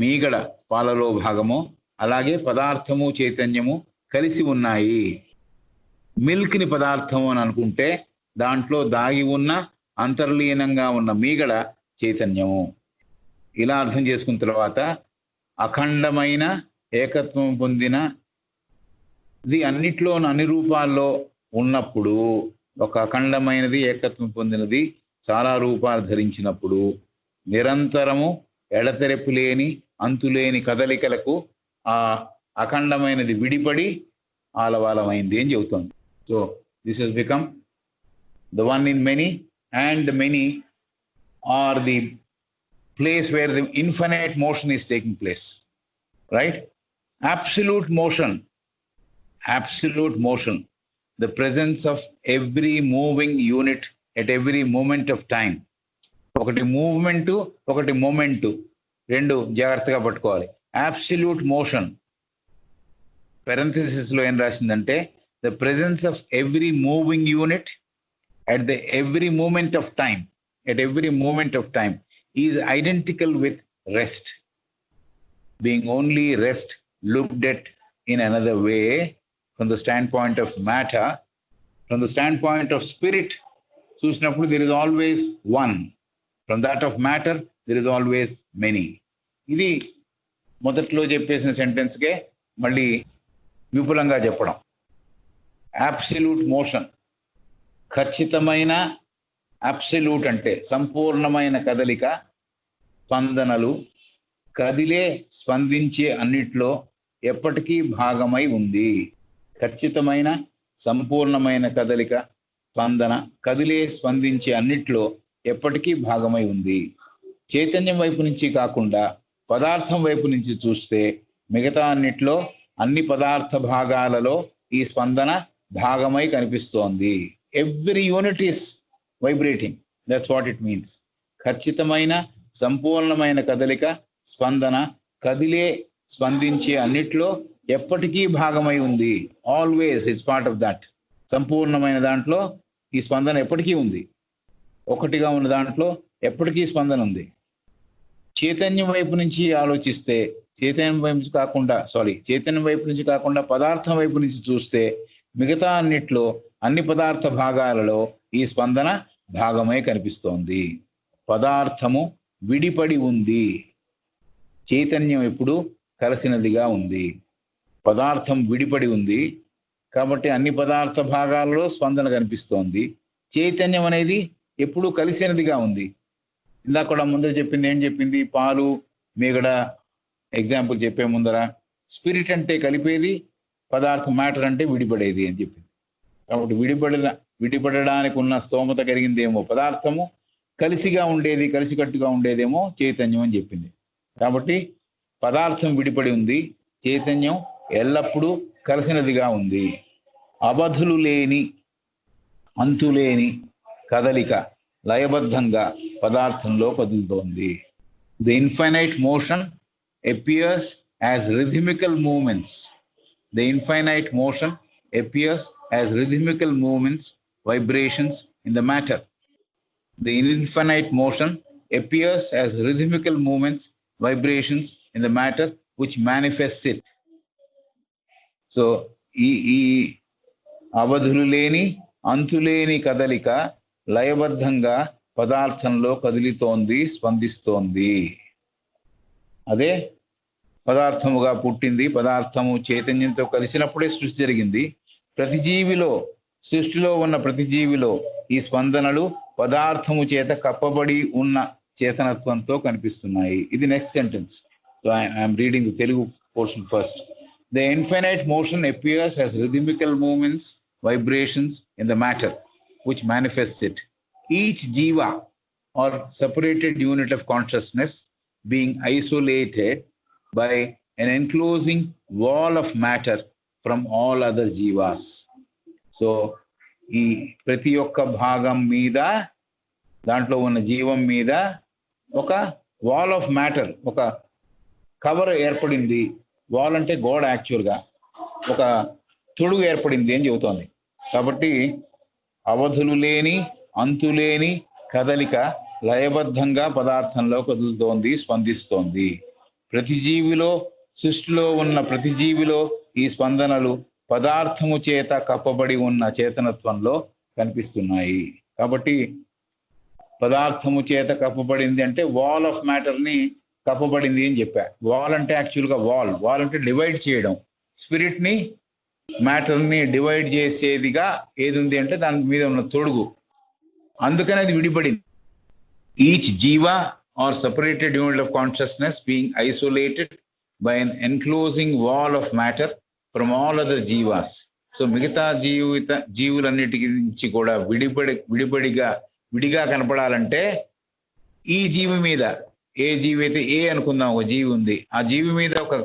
మీగడ పాలలో భాగమో అలాగే పదార్థము చైతన్యము కలిసి ఉన్నాయి. మిల్క్ ని పదార్థము అని అనుకుంటే దాంట్లో దాగి ఉన్న అంతర్లీనంగా ఉన్న మీగడ చైతన్యము. ఇలా అర్థం చేసుకున్న తర్వాత అఖండమైన ఏకత్వం పొందిన ఇది అన్నిట్లోనూ అన్ని రూపాల్లో ఉన్నప్పుడు, ఒక అఖండమైనది ఏకత్వం పొందినది చాలా రూపాలు ధరించినప్పుడు నిరంతరము ఎడతెరపు లేని అంతులేని కదలికలకు ఆ అఖండమైనది విడిపడి ఆలవాలమైంది అని చెబుతోంది. So this has become the one in many, and many are the place where the infinite motion is taking place. Right? absolute motion, the presence of every moving unit at every moment of time. ఒకటి movement, ఒకటి moment, రెండు జాగ్రత్తగా పట్టుకోవాలి. absolute motion parenthesis లో ఏం రాసిందంటే, the presence of every moving unit at the every moment of time, at every moment of time is identical with rest, being only rest looked at in another way from the standpoint of matter. From the standpoint of spirit చూసినప్పుడు there is always one. From that of matter there is always many. ఇది మొదట్లో చెప్పేసిన సెంటెన్స్కే మళ్ళీ విపులంగా చెప్పడం. Absolute motion, ఖచ్చితమైన, absolute అంటే సంపూర్ణమైన కదలిక, స్పందనలు, కదిలే స్పందించే అన్నిట్లో ఎప్పటికీ భాగమై ఉంది. ఖచ్చితమైన సంపూర్ణమైన కదలిక, స్పందన, కదిలే స్పందించే అన్నిట్లో ఎప్పటికీ భాగమై ఉంది. చైతన్యం వైపు నుంచి కాకుండా పదార్థం వైపు నుంచి చూస్తే మిగతా అన్నిట్లో, అన్ని పదార్థ భాగాలలో ఈ స్పందన భాగమై కనిపిస్తోంది. Every unit is vibrating, that's what it means. ఖచ్చితమైన సంపూర్ణమైన కదలిక, స్పందన, కదిలే స్పందించే అన్నిట్లో ఎప్పటికీ భాగమై ఉంది. Always it's part of that. సంపూర్ణమైన దాంట్లో ఈ స్పందన ఎప్పటికీ ఉంది. ఒకటిగా ఉన్న దాంట్లో ఎప్పటికీ స్పందన ఉంది. చైతన్యం వైపు నుంచి ఆలోచిస్తే, చైతన్యం వైపు నుంచి కాకుండా పదార్థం వైపు నుంచి చూస్తే మిగతా అన్నిట్లో, అన్ని పదార్థ భాగాలలో ఈ స్పందన భాగమై కనిపిస్తోంది. పదార్థము విడిపడి ఉంది, చైతన్యం ఎప్పుడు కలిసినదిగా ఉంది. పదార్థం విడిపడి ఉంది కాబట్టి అన్ని పదార్థ భాగాలలో స్పందన కనిపిస్తోంది. చైతన్యం అనేది ఎప్పుడు కలిసినదిగా ఉంది. ఇందాక కూడా ముందర చెప్పింది ఏం చెప్పింది? పాలు, మీగడ ఎగ్జాంపుల్ చెప్పే ముందర స్పిరిట్ అంటే కలిపేది, పదార్థం మ్యాటర్ అంటే విడిపడేది అని చెప్పింది. కాబట్టి విడిపడడానికి ఉన్న స్తోమత కలిగిందేమో పదార్థము, కలిసికట్టుగా ఉండేదేమో చైతన్యం అని చెప్పింది. కాబట్టి పదార్థం విడిపడి ఉంది, చైతన్యం ఎల్లప్పుడూ కలిసినదిగా ఉంది. అవధులు లేని, అంతులేని కదలిక లయబద్ధంగా పదార్థంలో కదులుతోంది. The infinite motion appears as rhythmical movements. The infinite motion appears as rhythmical movements, vibrations in the matter. The infinite motion appears as rhythmical movements, vibrations in the matter which manifests it. So, ఈ అవధులు లేని అంతులేని కదలిక లయబద్ధంగా పదార్థంలో కదులుతోంది, స్పందిస్తోంది. అదే పదార్థముగా పుట్టింది. పదార్థము చైతన్యంతో కలిసినప్పుడే సృష్టి జరిగింది. సృష్టిలో ఉన్న ప్రతి జీవిలో ఈ స్పందనలు పదార్థము చేత కప్పబడి ఉన్న చేతనత్వంతో కనిపిస్తున్నాయి. ఇది next sentence. So I'm reading the Telugu portion first. The infinite motion appears as rhythmical movements, vibrations in the matter which manifests it. Each jiva or separated unit of consciousness being isolated by an enclosing wall of matter from all other jivas. So ఈ ప్రతి ఒక్క భాగం మీద, దాంట్లో ఉన్న జీవం మీద ఒక వాల్ ఆఫ్ మ్యాటర్, ఒక కవర్ ఏర్పడింది. వాల్ అంటే గోడ, యాక్చువల్గా ఒక తొడుగు ఏర్పడింది అని చెబుతోంది. కాబట్టి అవధులు లేని అంతులేని కదలిక లయబద్ధంగా పదార్థంలో కదులుతోంది, స్పందిస్తోంది. సృష్టిలో ఉన్న ప్రతి జీవిలో ఈ స్పందనలు పదార్థము చేత కప్పబడి ఉన్న చేతనత్వంలో కనిపిస్తున్నాయి. కాబట్టి పదార్థము చేత కప్పబడింది అంటే వాల్ ఆఫ్ మ్యాటర్ ని కప్పబడింది అని చెప్పా. వాల్ అంటే యాక్చువల్గా వాల్ అంటే డివైడ్ చేయడం. స్పిరిట్ ని, మ్యాటర్ ని డివైడ్ చేసేదిగా ఏది ఉంది అంటే దాని మీద ఉన్న తొడుగు. అందుకని అది విడిపడింది. Each jiva or separated unit of consciousness being isolated by an enclosing wall of matter from all other jivas. So మిగతా జీవులన్నిటి నుంచి కూడా విడిగా కనపడాలంటే ఈ జీవి మీద, ఏ జీవి అయితే ఏ అనుకుందాం ఒక జీవి ఉంది, ఆ జీవి మీద ఒక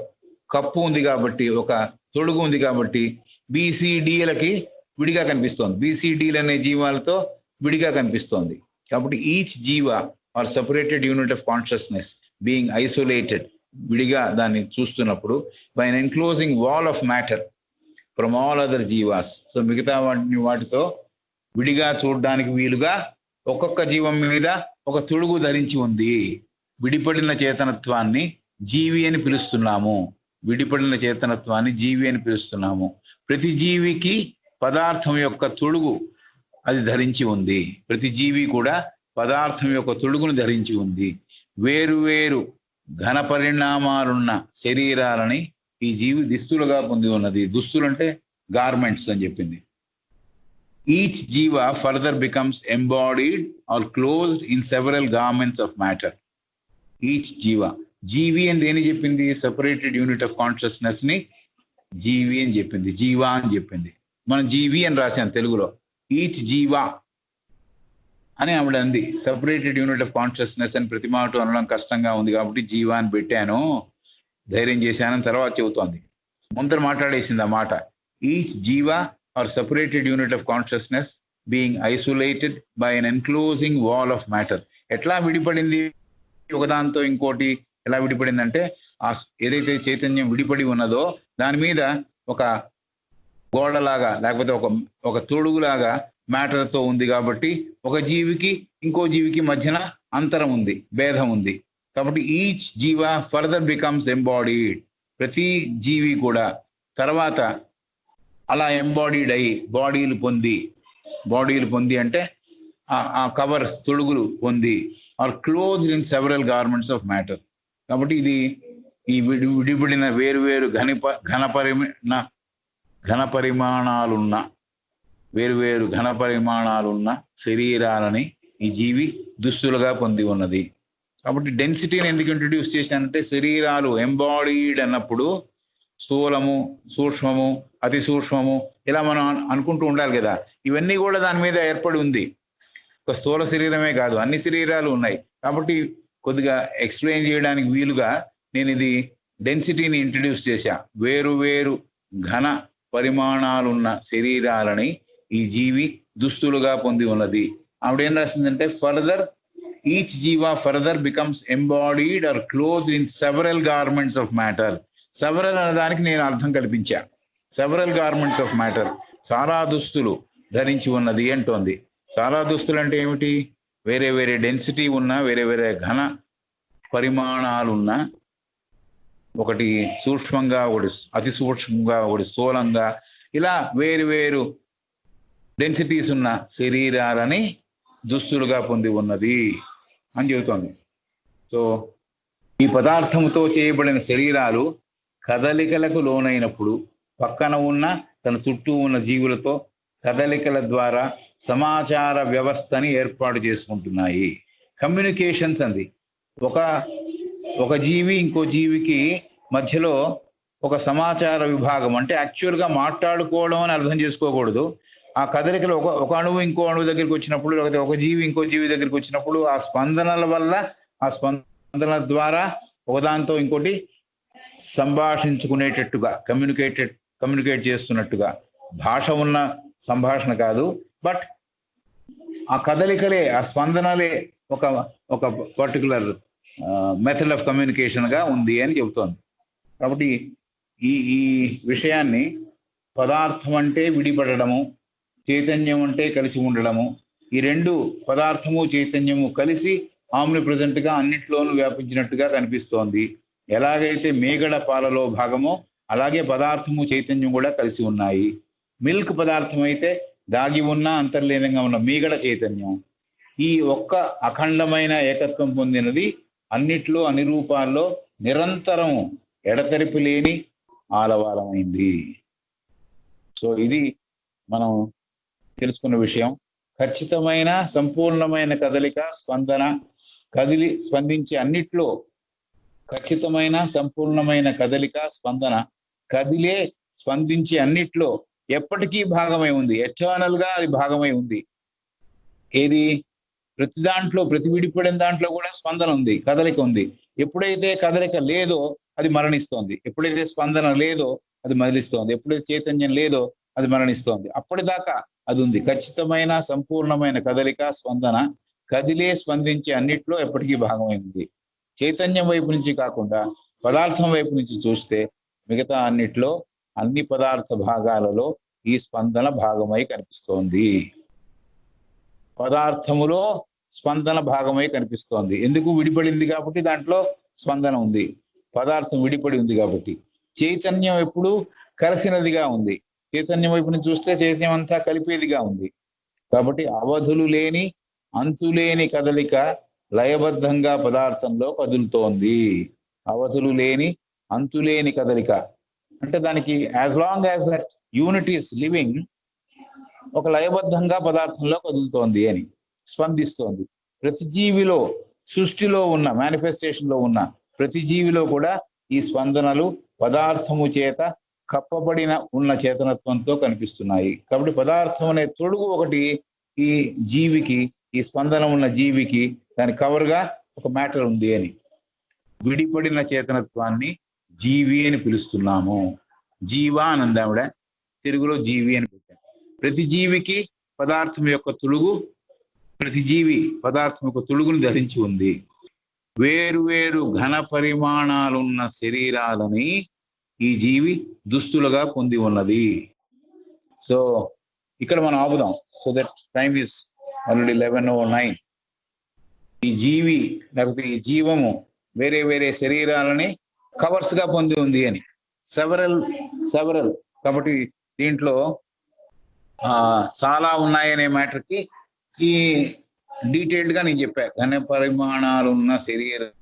కప్పు ఉంది కాబట్టి, ఒక తొడుగు ఉంది కాబట్టి BCDలకి విడిగా కనిపిస్తోంది. BCDలు అనే జీవాలతో విడిగా కనిపిస్తోంది. కాబట్టి each jiva or separated unit of consciousness being isolated, విడిగా దాన్ని చూస్తున్నప్పుడు, by an enclosing wall of matter from all other jivas. So మిగతా వాటితో విడిగా చూడడానికి వీలుగా ఒక్కొక్క జీవం మీద ఒక తొడుగు ధరించి ఉంది. విడిపడిన చేతనత్వాన్ని జీవి అని పిలుస్తున్నాము. ప్రతి జీవికి పదార్థం యొక్క తొడుగు అది ధరించి ఉంది. ప్రతి జీవి కూడా పదార్థం యొక్క తొడుగును ధరించి ఉంది. వేరు ఘన పరిణామాలున్న శరీరాలని ఈ జీవి దుస్తులుగా పొంది ఉన్నది. దుస్తులు అంటే గార్మెంట్స్ అని చెప్పింది. Each jiva further becomes embodied or closed in several garments of matter. Each జీవి అని దేని చెప్పింది? సెపరేటెడ్ యూనిట్ ఆఫ్ కాన్షియస్నెస్ ని జీవి అని చెప్పింది, జీవా అని చెప్పింది. మనం జీవి అని రాశాను తెలుగులో. ఈచ్ జీవా అని ఆవిడ అంది. సెపరేటెడ్ యూనిట్ ఆఫ్ కాన్షియస్నెస్ అని ప్రతి మాట అనడం కష్టంగా ఉంది కాబట్టి జీవా అని పెట్టాను, ధైర్యం చేశానని తర్వాత చెబుతోంది. ముందర మాట్లాడేసింది ఆ మాట. Each jiva or separated unit of consciousness being isolated by an enclosing wall of matter. ఎట్లా విడిపడింది ఒకదాంతో ఇంకోటి? ఎలా విడిపడిందంటే, ఆ ఏదైతే చైతన్యం విడిపడి ఉన్నదో దాని మీద ఒక గోడలాగా లేకపోతే ఒక తొడుగులాగా మ్యాటర్తో ఉంది. కాబట్టి ఒక జీవికి ఇంకో జీవికి మధ్యన అంతరం ఉంది, భేదం ఉంది. కాబట్టి each jiva further becomes embodied. ప్రతి జీవి కూడా తర్వాత అలా ఎంబాడీడ్ అయి బాడీలు పొంది అంటే ఆ కవర్స్, తొడుగులు పొంది, or closed in several garments of matter. కాబట్టి ఇది ఈ విడిపడిన వేరు ఘన పరిమాణాలున్న శరీరాలని ఈ జీవి దుస్తులుగా పొంది ఉన్నది. కాబట్టి డెన్సిటీని ఎందుకు ఇంట్రడ్యూస్ చేశానంటే, శరీరాలు ఎంబాడీడ్ అన్నప్పుడు స్థూలము, సూక్ష్మము, అతి సూక్ష్మము, ఇలా మనం అనుకుంటూ ఉండాలి కదా. ఇవన్నీ కూడా దాని మీద ఏర్పడి ఉంది. ఒక స్థూల శరీరమే కాదు, అన్ని శరీరాలు ఉన్నాయి. కాబట్టి కొద్దిగా ఎక్స్ప్లెయిన్ చేయడానికి వీలుగా నేను ఇది డెన్సిటీని ఇంట్రడ్యూస్ చేశా. వేరు వేరు ఘన పరిమాణాలున్న శరీరాలని ఈ జీవి దుస్తులుగా పొంది ఉన్నది. ఆవిడేం రాసిందంటే, further each jiva further becomes embodied or closed in several garments of matter. Several అనే దానికి నేను అర్థం కల్పించా. సెవరల్ గార్మెంట్స్ ఆఫ్ మ్యాటర్, చాలా దుస్తులు ధరించి ఉన్నది అంటోంది. చాలా దుస్తులు అంటే ఏమిటి? వేరే వేరే డెన్సిటీ ఉన్న, వేరే వేరే ఘన పరిమాణాలున్న, ఒకటి సూక్ష్మంగా, ఒకటి అతి సూక్ష్మంగా, ఒకటి స్థూలంగా, ఇలా వేరు వేరు డెన్సిటీస్ ఉన్న శరీరాలని దుస్తులుగా పొంది ఉన్నది అని చెబుతోంది. సో ఈ పదార్థముతో చేయబడిన శరీరాలు కదలికలకు లోనైనప్పుడు పక్కన ఉన్న తన చుట్టూ ఉన్న జీవులతో కదలికల ద్వారా సమాచార వ్యవస్థని ఏర్పాటు చేసుకుంటున్నాయి. కమ్యూనికేషన్స్ అంది. ఒక జీవి ఇంకో జీవికి మధ్యలో ఒక సమాచార విభాగం, అంటే యాక్చువల్గా మాట్లాడుకోవడం అని అర్థం చేసుకోకూడదు. ఆ కదలికలు ఒక అణువు ఇంకో అణువు దగ్గరికి వచ్చినప్పుడు, లేకపోతే ఒక జీవి ఇంకో జీవి దగ్గరికి వచ్చినప్పుడు ఆ స్పందనల వల్ల, ఆ స్పందనల ద్వారా ఒకదాంతో ఇంకోటి సంభాషించుకునేటట్టుగా, కమ్యూనికేట్ చేస్తున్నట్టుగా. భాష ఉన్న సంభాషణ కాదు, బట్ ఆ కదలికలే, ఆ స్పందనలే ఒక పర్టికులర్ మెథడ్ ఆఫ్ కమ్యూనికేషన్ గా ఉంది అని చెబుతోంది. కాబట్టి ఈ విషయాన్ని పదార్థం అంటే విడిపడము, చైతన్యం అంటే కలిసి ఉండడము, ఈ రెండు పదార్థము చైతన్యము కలిసి ఆమ్ని ప్రెజెంట్ గా అన్నిట్లోనూ వ్యాపించినట్టుగా కనిపిస్తోంది. ఎలాగైతే మేగడ పాలలో భాగమో అలాగే పదార్థము చైతన్యం కూడా కలిసి ఉన్నాయి. మిల్క్ పదార్థం అయితే దాగి ఉన్న అంతర్లీనంగా ఉన్న మీగడ చైతన్యం. ఈ ఒక్క అఖండమైన ఏకత్వం పొందినది అన్నిట్లో, అన్ని రూపాల్లో నిరంతరం ఎడతెరిపి లేని ఆలవాలమైంది. సో ఇది మనం తెలుసుకున్న విషయం. ఖచ్చితమైన సంపూర్ణమైన కదలిక, స్పందన, స్పందించే అన్నిట్లో ఖచ్చితమైన సంపూర్ణమైన కదలిక, స్పందన, కదిలే స్పందించే అన్నిట్లో ఎప్పటికీ భాగమై ఉంది. ఎటర్నల్ గా అది భాగమై ఉంది. ఏది? ప్రతి దాంట్లో, ప్రతి విడిపడిన దాంట్లో కూడా స్పందన ఉంది, కదలిక ఉంది. ఎప్పుడైతే కదలిక లేదో అది మరణిస్తోంది, ఎప్పుడైతే స్పందన లేదో అది మరణిస్తోంది, ఎప్పుడైతే చైతన్యం లేదో అది మరణిస్తోంది. అప్పటిదాకా అది ఉంది. ఖచ్చితమైన సంపూర్ణమైన కదలిక, స్పందన, కదిలే స్పందించే అన్నిట్లో ఎప్పటికీ భాగమై ఉంది. చైతన్యం వైపు నుంచి కాకుండా పదార్థం వైపు నుంచి చూస్తే మిగతా అన్నిట్లో, అన్ని పదార్థ భాగాలలో ఈ స్పందన భాగమై కనిపిస్తోంది. పదార్థములో స్పందన భాగమై కనిపిస్తోంది. ఎందుకు? విడిపడింది కాబట్టి దాంట్లో స్పందన ఉంది. పదార్థం విడిపడి ఉంది కాబట్టి. చైతన్యం ఎప్పుడు కలిసినదిగా ఉంది. చైతన్యం వైపు నుంచి చూస్తే చైతన్యం అంతా కలిపేదిగా ఉంది. కాబట్టి అవధులు లేని, అంతులేని కదలిక లయబద్ధంగా పదార్థంలో కదులుతోంది. అవధులు లేని, అంతులేని కదలిక అంటే దానికి as long as that unit is living, ఒక లయబద్ధంగా పదార్థంలో కదులుతోంది అని, స్పందిస్తోంది. ప్రతి జీవిలో, సృష్టిలో ఉన్న, మేనిఫెస్టేషన్ లో ఉన్న ప్రతి జీవిలో కూడా ఈ స్పందనలు పదార్థము చేత కప్పబడిన ఉన్న చేతనత్వంతో కనిపిస్తున్నాయి. కాబట్టి పదార్థం అనే తొడుగు ఒకటి ఈ జీవికి, ఈ స్పందన ఉన్న జీవికి దాని కవర్గా ఒక మ్యాటర్ ఉంది అని. విడిపడిన చేతనత్వాన్ని జీవి అని పిలుస్తున్నాము. జీవా అనంది ఆవిడ, తెలుగులో జీవి అని పెట్టాం. ప్రతి జీవికి పదార్థం యొక్క తొడుగు, ప్రతి జీవి పదార్థం యొక్క తొడుగును ధరించి ఉంది. వేరు వేరు ఘన పరిమాణాలున్న శరీరాలని ఈ జీవి దుస్తులుగా పొంది ఉన్నది. సో ఇక్కడ మనం ఆపుదాం. So that time is already 11:09. ఈ జీవి లేకపోతే ఈ జీవము వేరే వేరే శరీరాలని కవర్స్ గా పొంది ఉంది అని. సెవరల్ కాబట్టి దీంట్లో చాలా ఉన్నాయనే మ్యాటర్కి ఈ డీటెయిల్డ్ గా నేను చెప్పా. ఘన పరిమాణాలున్న శరీరం